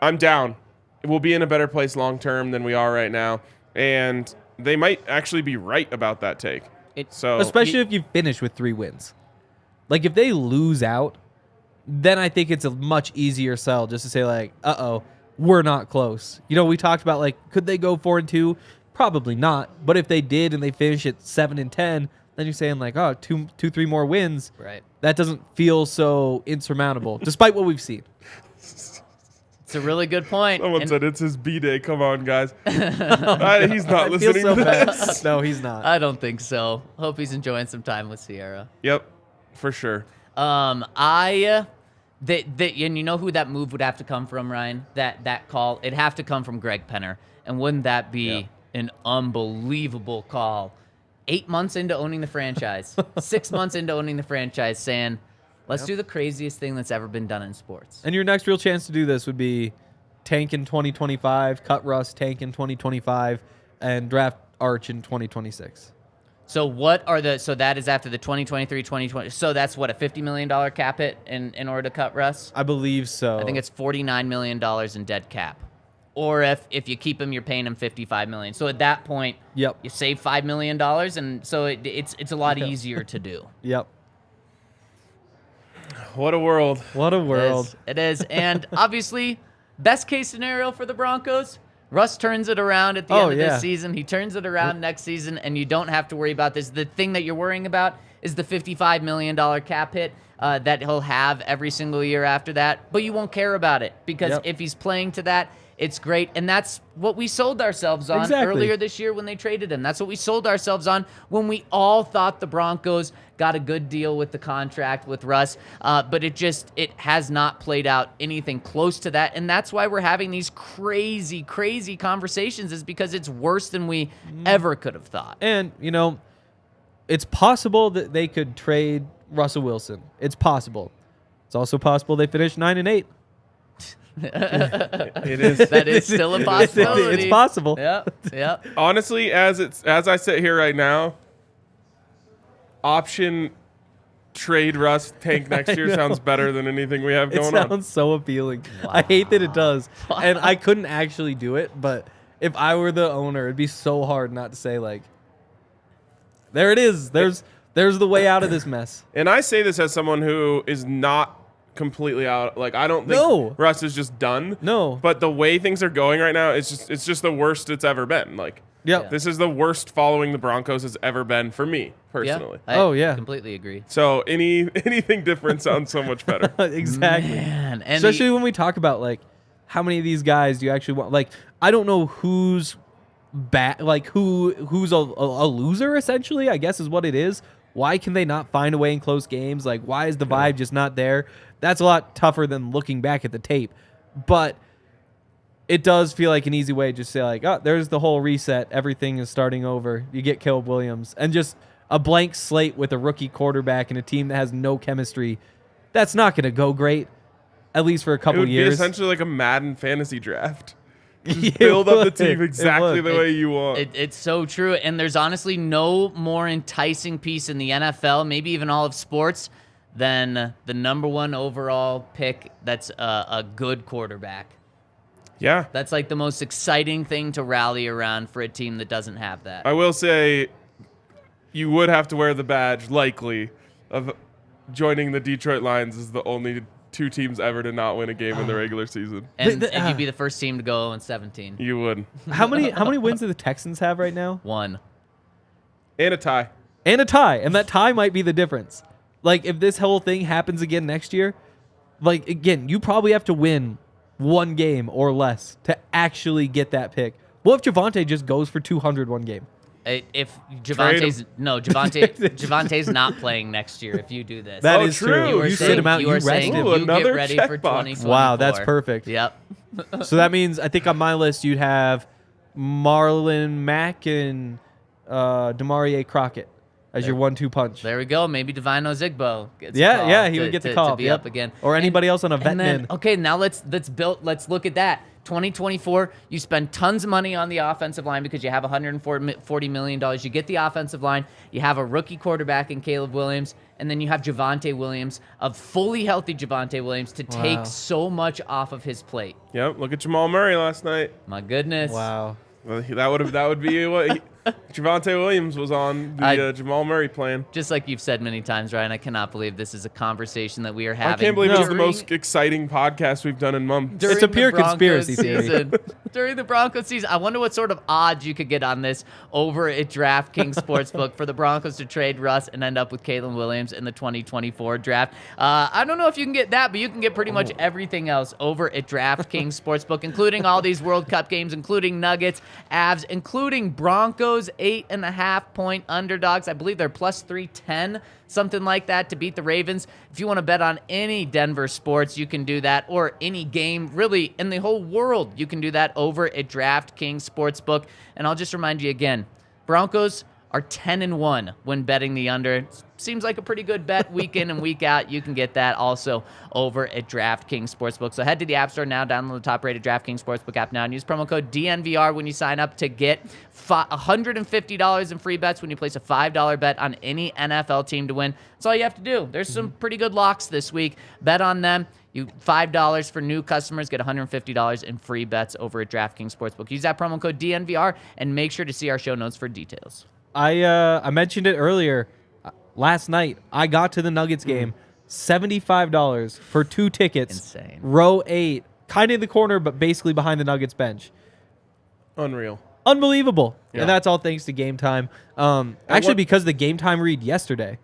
I'm down. We'll be in a better place long term than we are right now. And they might actually be right about that take. Especially if you finish with 3 wins. Like, if they lose out, then I think it's a much easier sell just to say, like, uh-oh, we're not close. You know, we talked about, like, could they go 4-2? Probably not. But if they did and they finish at 7-10, then you're saying, like, oh, 3 more wins. Right. That doesn't feel so insurmountable, despite what we've seen. It's a really good point. Someone said it's his B-day. Come on, guys. He's not listening so to this. No, he's not. I don't think so. Hope he's enjoying some time with Sierra. Yep, for sure. And you know who that move would have to come from, Ryan? That call? It'd have to come from Greg Penner. And wouldn't that be an unbelievable call? 8 months into owning the franchise, 6 months into owning the franchise, saying, let's do the craziest thing that's ever been done in sports. And your next real chance to do this would be tank in 2025, cut Russ, tank in 2025, and draft Arch in 2026. So so that is after the 2023-2020. So that's what, a $50 million cap hit in order to cut Russ? I believe so. I think it's $49 million in dead cap. Or if you keep him, you're paying him $55 million. So at that point, you save $5 million, and so it's a lot easier to do. Yep. What a world. What a world. It is. And obviously, best case scenario for the Broncos, Russ turns it around at the end of this season. He turns it around next season, and you don't have to worry about this. The thing that you're worrying about is the $55 million cap hit that he'll have every single year after that. But you won't care about it because if he's playing to that, it's great. And that's what we sold ourselves on earlier this year when they traded him. That's what we sold ourselves on when we all thought the Broncos got a good deal with the contract with Russ. But it has not played out anything close to that. And that's why we're having these crazy, crazy conversations, is because it's worse than we ever could have thought. And, you know, it's possible that they could trade Russell Wilson. It's possible. It's also possible they finish 9-8. It is. That is still a possibility. It's possible. Yep. Honestly, as I sit here right now, option trade Russ, tank next year sounds better than anything we have going on. It sounds so appealing. I hate that it does. And I couldn't actually do it, but if I were the owner, it'd be so hard not to say, like, there it is. There's the way out of this mess. And I say this as someone who is not completely out. Like, I don't think Russ is just done. No. But the way things are going right now, it's just the worst it's ever been. Like, this is the worst following the Broncos has ever been for me personally. I completely agree. So anything different sounds so much better. Exactly. Man, especially when we talk about, like, how many of these guys do you actually want? Like, I don't know who's bad, like who's a loser essentially, I guess is what it is. Why can they not find a way in close games? Like, why is the vibe just not there? That's a lot tougher than looking back at the tape. But it does feel like an easy way to just say, like, oh, there's the whole reset. Everything is starting over. You get Caleb Williams. And just a blank slate with a rookie quarterback and a team that has no chemistry. That's not going to go great, at least for a couple years. It would be essentially like a Madden fantasy draft. Just build up the team exactly the way you want. It's so true. And there's honestly no more enticing piece in the NFL, maybe even all of sports, than the number 1 overall pick that's a good quarterback. Yeah. That's like the most exciting thing to rally around for a team that doesn't have that. I will say you would have to wear the badge, likely, of joining the Detroit Lions as the only 2 teams ever to not win a game in the regular season. And you'd be the first team to go 0-17. You would. How many wins do the Texans have right now? 1. And a tie. And a tie. And that tie might be the difference. Like, if this whole thing happens again next year, like, again, you probably have to win 1 game or less to actually get that pick. What if Javonte just goes for 200 one game? If Javonte's not playing next year if you do this. That is true. You sit him out, you rest him. You get ready for 2024. Wow, that's perfect. Yep. So that means, I think on my list, you'd have Marlon Mack and Demarie Crockett as your 1-2 punch. There we go. Maybe Divine Ozigbo gets he would get the call. To be up again. Or anybody else on a vet min. Okay, now let's look at that. 2024, you spend tons of money on the offensive line because you have $140 million. You get the offensive line. You have a rookie quarterback in Caleb Williams. And then you have Javonte Williams, a fully healthy Javonte Williams, to take so much off of his plate. Yep. Look at Jamal Murray last night. My goodness. Wow. Well, that would be what Javonte Williams was on the Jamal Murray plan. Just like you've said many times, Ryan, I cannot believe this is a conversation that we are having. I can't believe it's the most exciting podcast we've done in months. It's a pure conspiracy theory. During the Broncos season, I wonder what sort of odds you could get on this over at DraftKings Sportsbook for the Broncos to trade Russ and end up with Caleb Williams in the 2024 draft. I don't know if you can get that, but you can get pretty much everything else over at DraftKings Sportsbook, including all these World Cup games, including Nuggets, Avs, including Broncos 8.5-point underdogs. I believe they're plus 310, something like that, to beat the Ravens. If you want to bet on any Denver sports, you can do that, or any game really in the whole world, you can do that over at DraftKings Sportsbook. And I'll just remind you again, Broncos are 10-1 when betting the under. Seems like a pretty good bet week in and week out. You can get that also over at DraftKings Sportsbook. So head to the App Store now, download the top-rated DraftKings Sportsbook app now, and use promo code DNVR when you sign up to get $150 in free bets when you place a $5 bet on any NFL team to win. That's all you have to do. There's some pretty good locks this week. Bet on them. You $5 for new customers, get $150 in free bets over at DraftKings Sportsbook. Use that promo code DNVR, and make sure to see our show notes for details. I mentioned it earlier. Last night, I got to the Nuggets game. $75 for 2 tickets. Insane. Row 8. Kind of in the corner, but basically behind the Nuggets bench. Unreal. Unbelievable. Yeah. And that's all thanks to Game Time. Actually, because the Game Time read yesterday.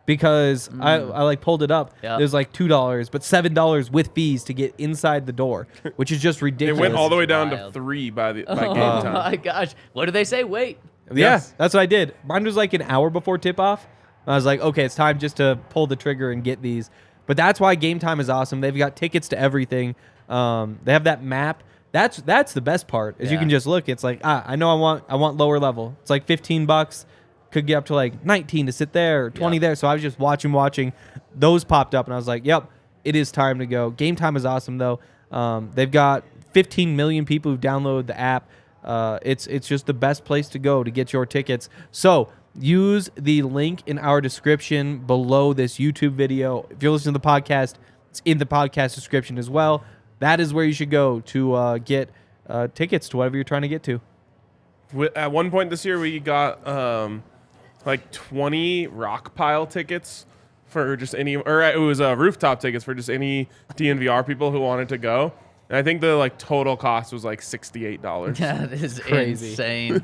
Because I pulled it up. Yep. It was like $2, but $7 with fees to get inside the door, which is just ridiculous. It went all the way down Wild. to 3 by Game Time. Oh my gosh. What do they say? Wait. Yeah, that's what I did. Mine was like an hour before tip-off. I was like, okay, it's time just to pull the trigger and get these. But that's why Game Time is awesome. They've got tickets to everything. They have that map. That's the best part, is you can just look. It's like, I know I want lower level. It's like $15. Could get up to like 19 to sit there, or 20 there. So I was just watching. Those popped up, and I was like, yep, it is time to go. Game Time is awesome, though. They've got 15 million people who download the app. It's just the best place to go to get your tickets. So use the link in our description below this YouTube video. If you're listening to the podcast, it's in the podcast description as well. That is where you should go to get tickets to whatever you're trying to get to. At one point this year, we got like 20 rock pile tickets for just any, or it was rooftop tickets for just any DNVR people who wanted to go. And I think the like total cost was like $68. That is Crazy. insane.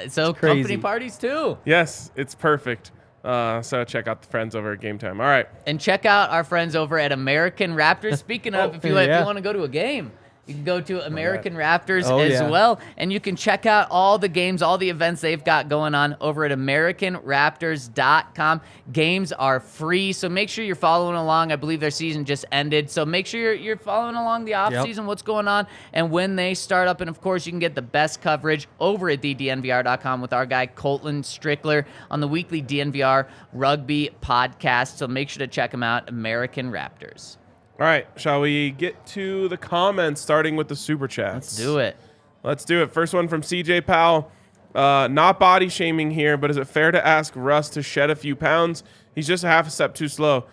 So crazy. company parties too. Yes, it's perfect. So check out the friends over at Game Time. All right. And check out our friends over at American Raptors. Speaking of, if you want to go to a game, you can go to American Raptors as well. And you can check out all the games, all the events they've got going on over at AmericanRaptors.com. Games are free, so make sure you're following along. I believe their season just ended, so make sure you're following along the offseason, what's going on, and when they start up. And, of course, you can get the best coverage over at DNVR.com with our guy Colton Strickler on the weekly DNVR Rugby podcast. So make sure to check them out, American Raptors. All right, shall we get to the comments, starting with the Super Chats? Let's do it. Let's do it. First one from CJ Powell. Not body shaming here, but is it fair to ask Russ to shed a few pounds? He's just a half a step too slow.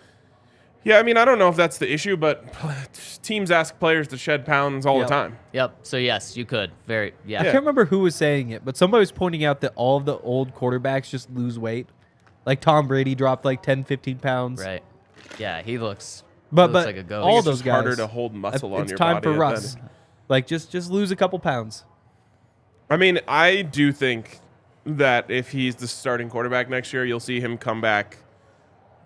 Yeah, I mean, I don't know if that's the issue, but teams ask players to shed pounds all the time. Yep. So, yes, you could. I can't remember who was saying it, but somebody was pointing out that all of the old quarterbacks just lose weight. Like Tom Brady dropped like 10, 15 pounds. Right. Yeah, he looks... But like a ghost. all It's those just guys, harder to hold muscle on it's your time body for at Russ. then. Like just lose a couple pounds. I mean, I do think that if he's the starting quarterback next year, you'll see him come back.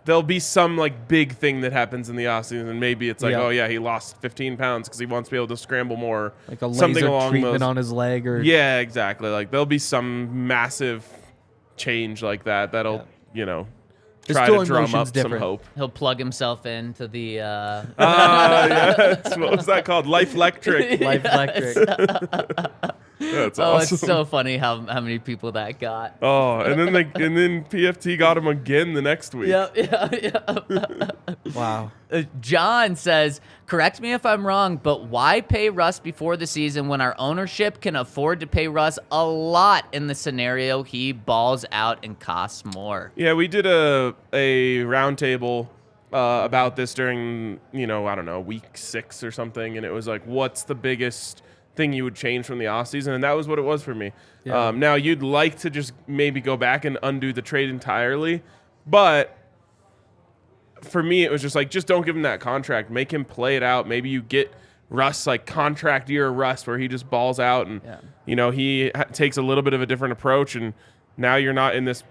There'll be some like big thing that happens in the offseason, and maybe it's like, oh yeah, he lost 15 pounds because he wants to be able to scramble more. Like a something laser along treatment those. on his leg, or Yeah, exactly. Like there'll be some massive change like that that'll His try throwing to drum motion's up different. some hope. He'll plug himself into the... Yes. What was that called? Life Electric. Life Electric. That's Oh, awesome. it's so funny how many people that got. Oh, and then PFT got him again the next week. Yeah. Wow. John says, correct me if I'm wrong, but why pay Russ before the season when our ownership can afford to pay Russ a lot in the scenario he balls out and costs more? Yeah, we did a roundtable about this during, I don't know, week 6 or something, and it was like, what's the biggest thing you would change from the offseason? And that was what it was for me. Yeah. Now, you'd like to just maybe go back and undo the trade entirely, but for me, it was just like, just don't give him that contract. Make him play it out. Maybe you get Russ, like contract year Russ, where he just balls out and, he takes a little bit of a different approach, and now you're not in this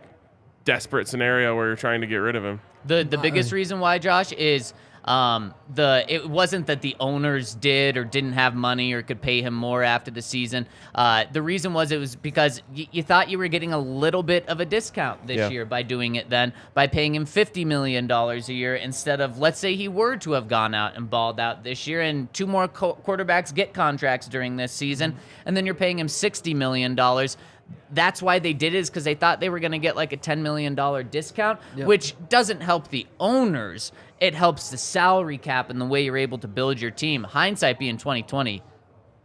desperate scenario where you're trying to get rid of him. The biggest reason why, Josh, is it wasn't that the owners did or didn't have money or could pay him more after the season. The reason was it was because you thought you were getting a little bit of a discount this year by doing it then, by paying him $50 million a year instead of, let's say he were to have gone out and balled out this year, and 2 more quarterbacks get contracts during this season, and then you're paying him $60 million. That's why they did it, is because they thought they were going to get like a $10 million discount, which doesn't help the owners. It helps the salary cap and the way you're able to build your team. Hindsight being 2020,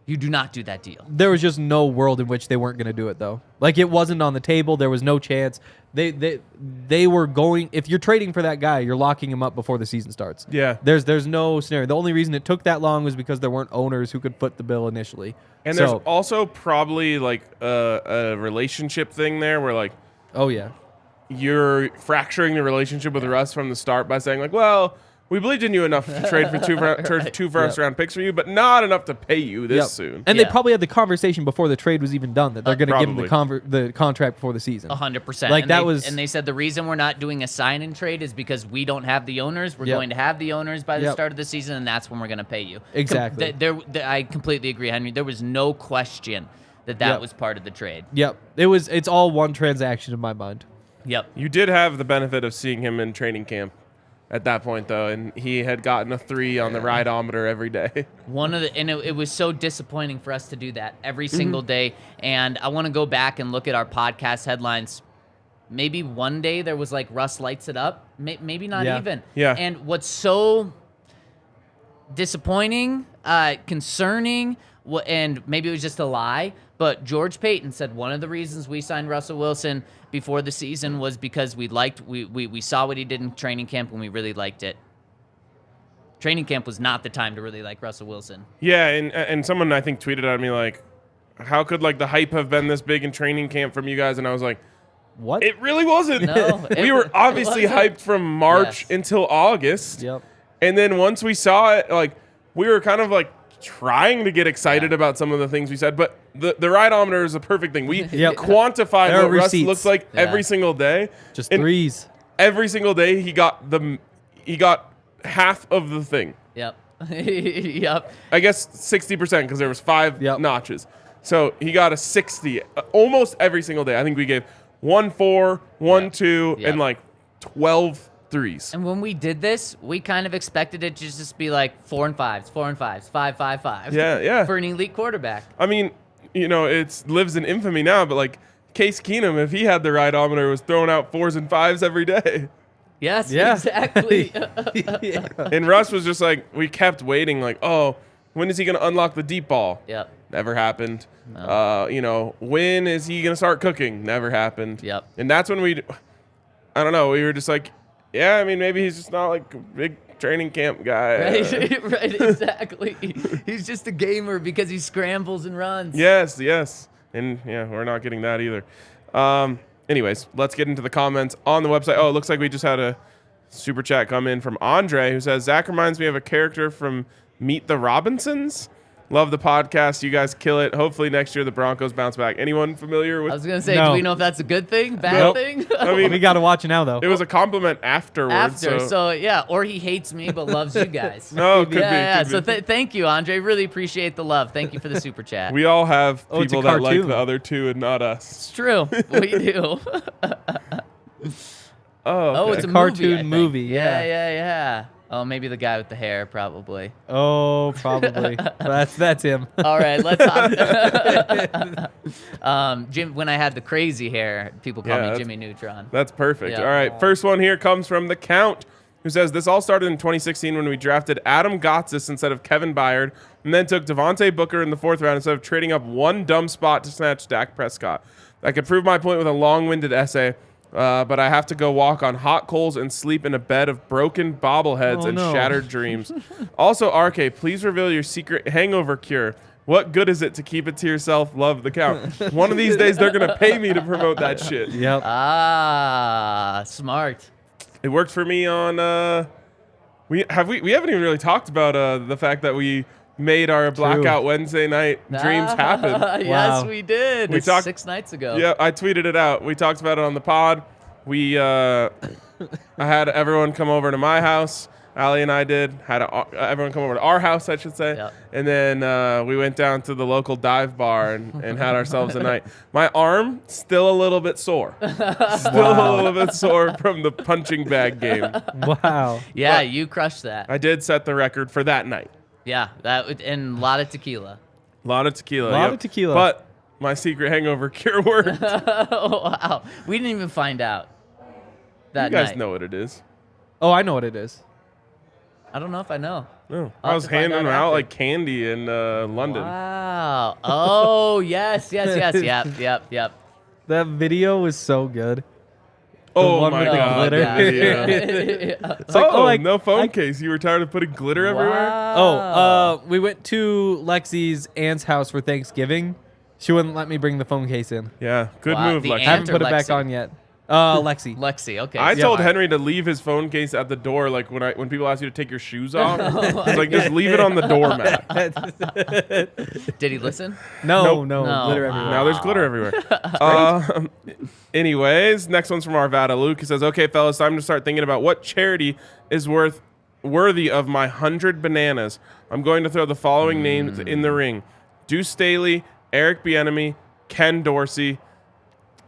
you do not do that deal. There was just no world in which they weren't going to do it, though. Like, it wasn't on the table. There was no chance. They were going. If you're trading for that guy, you're locking him up before the season starts. Yeah. There's no scenario. The only reason it took that long was because there weren't owners who could foot the bill initially. And there's also probably like a relationship thing there where like, oh yeah, you're fracturing the relationship with Russ from the start by saying like, well, we believed in you enough to trade for two first round picks for you, but not enough to pay you this soon. And they probably had the conversation before the trade was even done that they're going to give him the contract before the season. 100%. Like and and they said the reason we're not doing a sign and trade is because we don't have the owners. We're going to have the owners by the start of the season, and that's when we're going to pay you. Exactly. I completely agree, Henry. There was no question that was part of the trade. Yep. It's all one transaction in my mind. Yep. You did have the benefit of seeing him in training camp at that point, though, and he had gotten a 3 on the rideometer every day. It was so disappointing for us to do that every single day. And I want to go back and look at our podcast headlines. Maybe one day there was like Russ lights it up. Maybe not even. Yeah. And what's so disappointing, concerning, and maybe it was just a lie, but George Payton said one of the reasons we signed Russell Wilson before the season was because we saw what he did in training camp and we really liked it. Training camp was not the time to really like Russell Wilson. Yeah, and someone I think tweeted at me like, how could like the hype have been this big in training camp from you guys? And I was like, What? it really wasn't. No, We were obviously hyped from March until August. Yep. And then once we saw it, like we were kind of like trying to get excited about some of the things we said, but the rideometer is a perfect thing. We quantified There are what Russ receipts. looks like every single day. Just And threes. Every single day he got half of the thing. Yep. Yep. I guess 60% because there was 5 notches. So he got a 60 almost every single day. I think we gave 1 4, 1 2, and like 12 threes. And when we did this, we kind of expected it to just be like 4 and 5s, 4 and 5s, 5 5 5. Yeah. For an elite quarterback. I mean, it lives in infamy now, but like Case Keenum, if he had the rideometer, was throwing out 4s and 5s every day. Yes, Yeah. exactly. And Russ was just like, we kept waiting, like, oh, when is he going to unlock the deep ball? Yep. Never happened. No. When is he going to start cooking? Never happened. Yep. And that's when I don't know, we were just like, yeah, I mean, maybe he's just not like a big training camp guy. Right, exactly. He's just a gamer because he scrambles and runs. Yes. And yeah, we're not getting that either. Anyways, let's get into the comments on the website. Oh, it looks like we just had a super chat come in from Andre who says, Zach reminds me of a character from Meet the Robinsons. Love the podcast. You guys kill it. Hopefully next year the Broncos bounce back. Anyone familiar with? I was going to say, No. do we know if that's a good thing, bad Nope. thing? I mean, We got to watch it now, though. it was a compliment afterwards. After, so yeah, or he hates me but loves you guys. No, could be. Yeah. Could So be. thank you, Andre. Really appreciate the love. Thank you for the super chat. We all have Oh, it's a people that like cartoon. the other two and not us. It's true. We do. Oh, It's a cartoon movie, I think. movie, Yeah, yeah. yeah. Oh, maybe the guy with the hair, probably. Oh, probably. That's him. All right, let's hop. Jim, when I had the crazy hair, people call Yeah, me that's- Jimmy Neutron. That's perfect. Yeah. All right. First one here comes from The Count, who says, this all started in 2016 when we drafted Adam Gotsis instead of Kevin Byard, and then took Devontae Booker in the 4th round instead of trading up one dumb spot to snatch Dak Prescott. I could prove my point with a long-winded essay, but I have to go walk on hot coals and sleep in a bed of broken bobbleheads Oh, and no. shattered dreams. Also, RK, please reveal your secret hangover cure. What good is it to keep it to yourself? Love The Count. One of these days, they're going to pay me to promote that shit. Yep. Ah, smart. It worked for me on we haven't even really talked about the fact that we made our blackout Wednesday night dreams happen. Yes, Wow. we did. We talked- 6 nights ago. Yeah, I tweeted it out. We talked about it on the pod. I had everyone come over to my house. Allie and I had everyone come over to our house, I should say. Yep. And then we went down to the local dive bar and had ourselves a night. My arm still a little bit sore. Still a little bit sore from the punching bag game. Wow. Yeah, But- you crushed that. I did set the record for that night. Yeah, and a lot of tequila. A lot of tequila. Lot yep. of tequila. But my secret hangover cure worked. Oh, wow. We didn't even find out that You guys night. know what it is. Oh, I know what it is. I don't know if I know. No. I'll I have was to find handing them out out after. like candy in London. Wow. Oh, yes. Yep. That video was so good. Oh one my with the god. glitter. Yeah. It's like, oh, like, no phone I- case. You were tired of putting glitter everywhere? we went to Lexi's aunt's house for Thanksgiving. She wouldn't let me bring the phone case in. Yeah. Good Wow, move, the Lexi. aunt- Haven't or put it back Lexi? on yet. Lexi. Lexi, okay. I Yeah. told Henry to leave his phone case at the door, like when people ask you to take your shoes off. It's like just leave it on the doormat. Did he listen? No, Nope. no, No, glitter wow. everywhere. Now there's glitter everywhere. Anyways, next one's from Arvada. Luke says, okay, fellas, time to start thinking about what charity is worthy of my 100 bananas. I'm going to throw the following names in the ring. Deuce Staley, Eric Bieniemy, Ken Dorsey.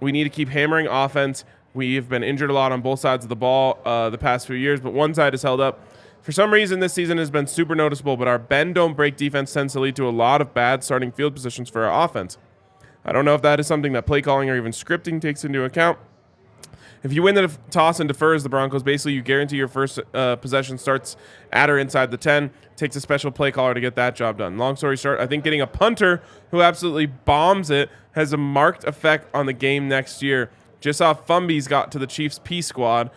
We need to keep hammering offense. We've been injured a lot on both sides of the ball the past few years, but one side has held up. For some reason, this season has been super noticeable, but our bend, don't break defense tends to lead to a lot of bad starting field positions for our offense. I don't know if that is something that play calling or even scripting takes into account, If you win the toss and defers the Broncos, basically you guarantee your first possession starts at or inside the 10. Takes a special play caller to get that job done. Long story short, I think getting a punter who absolutely bombs it has a marked effect on the game next year. Just how Fumbies got to the Chiefs' P squad.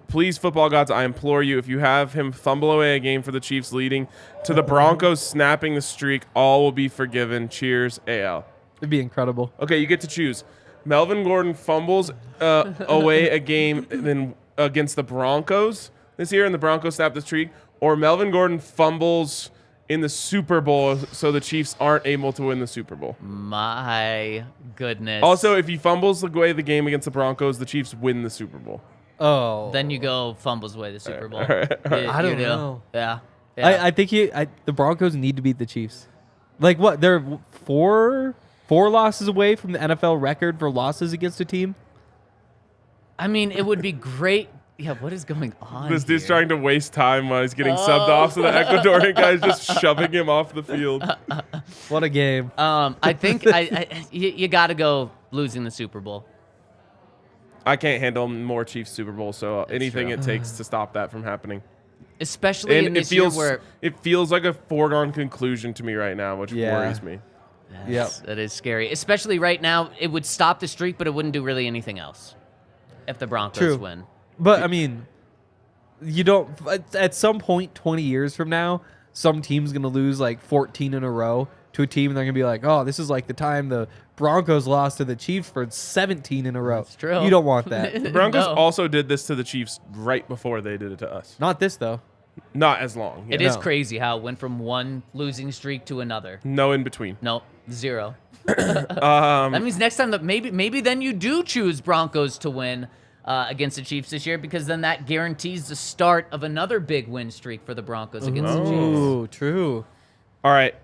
Please, football gods, I implore you, if you have him fumble away a game for the Chiefs leading to the Broncos snapping the streak, all will be forgiven. Cheers, AL. It'd be incredible. Okay, you get to choose. Melvin Gordon fumbles away a game against the Broncos this year, and the Broncos snap the streak, or Melvin Gordon fumbles in the Super Bowl so the Chiefs aren't able to win the Super Bowl. My goodness. Also, if he fumbles away the game against the Broncos, the Chiefs win the Super Bowl. Oh. Then you go fumbles away the Super Bowl. I don't know. Yeah. I think the Broncos need to beat the Chiefs. Like what? They're four losses away from the NFL record for losses against a team. I mean, it would be great. Yeah, what is going on? This dude's here? trying to waste time while he's getting subbed off, so the Ecuadorian guy's just shoving him off the field. What a game. I think you got to go losing the Super Bowl. I can't handle more Chiefs Super Bowl, so anything true. it takes to stop that from happening. Especially in And this year where it feels like a foregone conclusion to me right now, which worries me. Yes, that is scary. Especially right now, it would stop the streak, but it wouldn't do really anything else if the Broncos win. But I mean, you don't. At some point, 20 years from now, some team's gonna lose like 14 in a row to a team, and they're gonna be like, "Oh, this is like the time the Broncos lost to the Chiefs for 17 in a row." That's true. You don't want that. The Broncos No. also did this to the Chiefs right before they did it to us. Not this though. Not as long. It yeah. is crazy how it went from one losing streak to another. No in between. Nope, 0. That means next time that maybe then you do choose Broncos to win against the Chiefs this year, because then that guarantees the start of another big win streak for the Broncos against the Chiefs. Ooh, true. All right.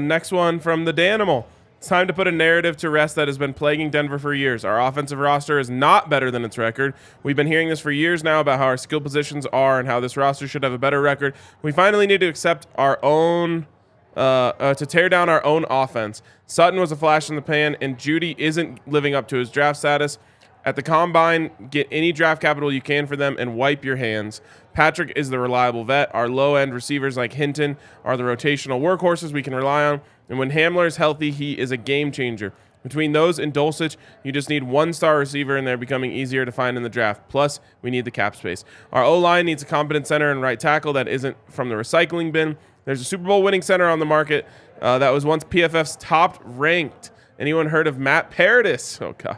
Next one from the Danimal. It's time to put a narrative to rest that has been plaguing Denver for years. Our offensive roster is not better than its record. We've been hearing this for years now about how our skill positions are and how this roster should have a better record. We finally need to accept our own, to tear down our own offense. Sutton was a flash in the pan, and Judy isn't living up to his draft status. At the Combine, get any draft capital you can for them and wipe your hands. Patrick is the reliable vet. Our low-end receivers like Hinton are the rotational workhorses we can rely on. And when Hamler is healthy, he is a game changer. Between those and Dulcich, you just need one-star receiver, and they're becoming easier to find in the draft. Plus, we need the cap space. Our O-line needs a competent center and right tackle that isn't from the recycling bin. There's a Super Bowl winning center on the market that was once PFF's top-ranked. Anyone heard of Matt Paradis? Oh, God.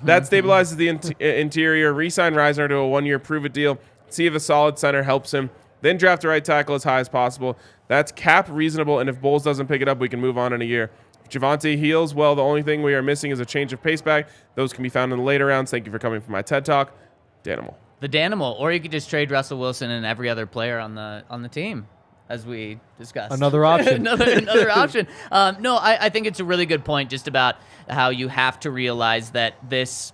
That stabilizes the interior. Re-sign Reisner to a one-year prove-it deal. See if a solid center helps him. Then draft a right tackle as high as possible. That's cap reasonable, and if Bowles doesn't pick it up, we can move on in a year. If Javonte heals, well, the only thing we are missing is a change of pace back. Those can be found in the later rounds. Thank you for coming for my TED Talk. Danimal. The Danimal, or you could just trade Russell Wilson and every other player on the team, as we discussed. Another option. another option. No, I think it's a really good point just about how you have to realize that this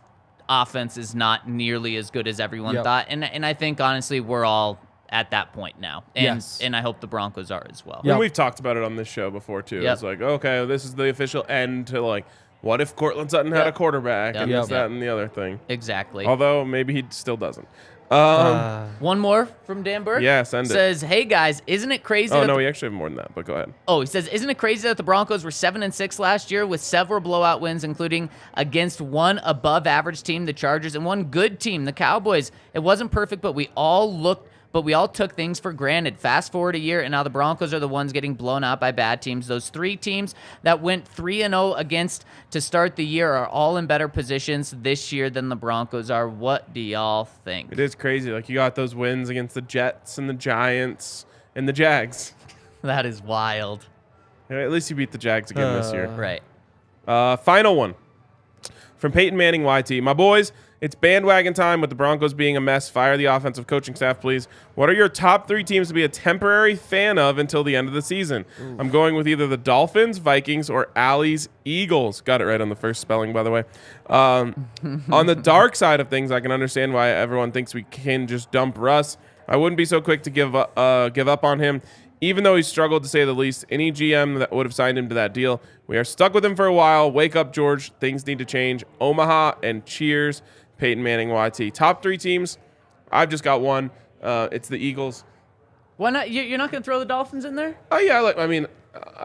offense is not nearly as good as everyone thought. And I think, honestly, we're all at that point now. And I hope the Broncos are as well. Yep. And we've talked about it on this show before, too. Yep. It's like, okay, this is the official end to, like, what if Cortland Sutton had a quarterback and this, that, and the other thing. Exactly. Although, maybe he still doesn't. One more from Dan Burke. Yeah, send it. Says, hey, guys, isn't it crazy Oh, that no, we actually have more than that, but go ahead. he says, isn't it crazy that the Broncos were 7-6 last year with several blowout wins, including against one above-average team, the Chargers, and one good team, the Cowboys? It wasn't perfect, but we all took things for granted. Fast forward a year, and now the Broncos are the ones getting blown out by bad teams. Those three teams that went 3-0 against to start the year are all in better positions this year than the Broncos are. What do y'all think? It is crazy. Like, you got those wins against the Jets and the Giants and the Jags. That is wild. Yeah, at least you beat the Jags again this year. Right. Final one from Peyton Manning YT. My boys, it's bandwagon time with the Broncos being a mess. Fire the offensive coaching staff, please. What are your top 3 teams to be a temporary fan of until the end of the season? Ooh. I'm going with either the Dolphins, Vikings, or Alley's Eagles. Got it right on the first spelling, by the way. On the dark side of things, I can understand why everyone thinks we can just dump Russ. I wouldn't be so quick to give up on him. Even though he struggled, to say the least, any GM that would have signed him to that deal. We are stuck with him for a while. Wake up, George. Things need to change. Omaha and cheers. Peyton Manning, YT. Top 3 teams, I've just got one. It's the Eagles. Why not? You're not going to throw the Dolphins in there? Oh yeah, I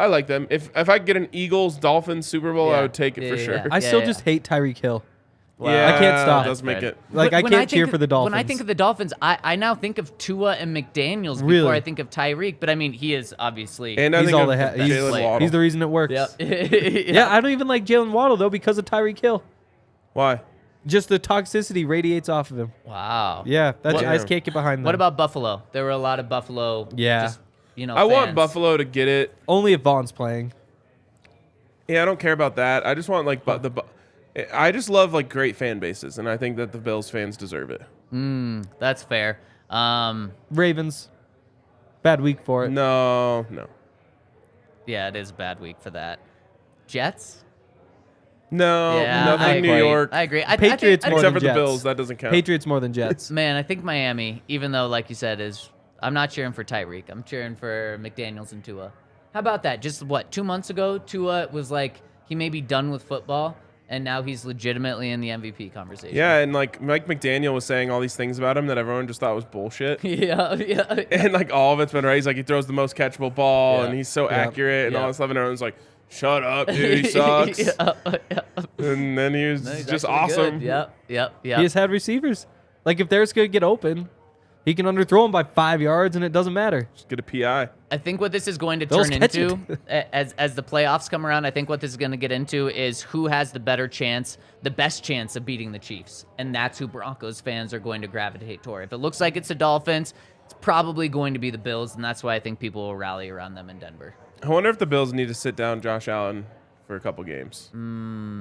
like them. If I could get an Eagles Dolphins Super Bowl, I would take it for sure. I still just hate Tyreek Hill. Wow. Yeah, I can't stop. It does make it. Like, I can't cheer for the Dolphins. When I think of the Dolphins, I now think of Tua and McDaniels before Really? I think of Tyreek. But I mean, he is obviously. And I He's think all of they have. Jalen Waddle. He's the reason it works. Yep. Yeah, I don't even like Jalen Waddle, though, because of Tyreek Hill. Why? Just the toxicity radiates off of him. Wow. Yeah, I What- just can't get behind them. What about Buffalo? There were a lot of Buffalo. Yeah. Just, I want fans. Buffalo to get it. Only if Vaughn's playing. Yeah, I don't care about that. I just want I just love like great fan bases, and I think that the Bills fans deserve it. That's fair. Ravens. Bad week for it. No. Yeah, it is a bad week for that. Jets? No, Yeah, nothing I New agree. York. I agree. Patriots more Except than for the Jets. Bills, that doesn't count. Patriots more than Jets. Man, I think Miami, even though, like you said, I'm not cheering for Tyreek. I'm cheering for McDaniels and Tua. How about that? Just 2 months ago, Tua was like, he may be done with football, and now he's legitimately in the MVP conversation. Yeah, and like Mike McDaniel was saying all these things about him that everyone just thought was bullshit. yeah. And like all of it's been right. He's like, he throws the most catchable ball, Yeah. and he's so Yeah. accurate, and Yeah. all this stuff. And everyone's like, shut up, dude, he sucks. yeah. And then he was No, he's just actually awesome. good. Yep. He has had receivers. Like, if theirs could get open, he can underthrow him by 5 yards, and it doesn't matter. Just get a PI. I think what this is going to They'll turn catch into, as the playoffs come around, I think what this is going to get into is who has the best chance of beating the Chiefs. And that's who Broncos fans are going to gravitate toward. If it looks like it's the Dolphins, it's probably going to be the Bills, and that's why I think people will rally around them in Denver. I wonder if the Bills need to sit down Josh Allen for a couple games.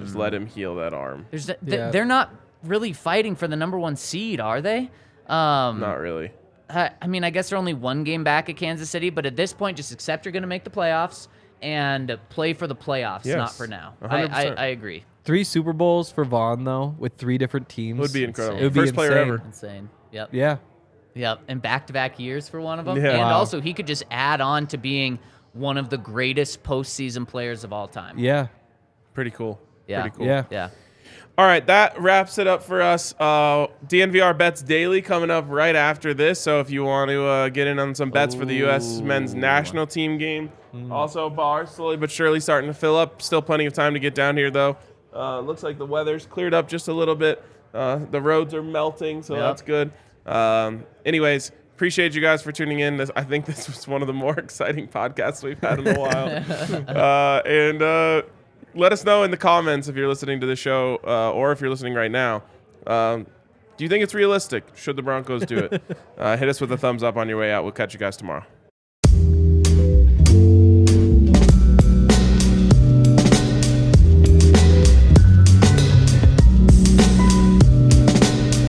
Just let him heal that arm. They're not really fighting for the number 1 seed, are they? Not really. I mean, I guess they're only 1 game back at Kansas City, but at this point, just accept you're going to make the playoffs and play for the playoffs, Yes, not for now. 100%. I agree. 3 Super Bowls for Vaughn, though, with 3 different teams. Would be incredible. It would be First player insane. ever. Insane. Yep. Yeah. Yep. And back-to-back years for one of them. Yeah. And Wow. also, he could just add on to being one of the greatest postseason players of all time. Yeah. Pretty cool. Yeah. Pretty cool. Yeah. Yeah. All right, that wraps it up for us. DNVR Bets Daily coming up right after this. So if you want to get in on some bets for the U.S. men's national team game. Also, bars slowly but surely starting to fill up. Still plenty of time to get down here, though. Looks like the weather's cleared up just a little bit. The roads are melting, so Yep. that's good. Anyways, appreciate you guys for tuning in. I think this was one of the more exciting podcasts we've had in a while. Let us know in the comments if you're listening to the show or if you're listening right now. Do you think it's realistic? Should the Broncos do it? Hit us with a thumbs up on your way out. We'll catch you guys tomorrow.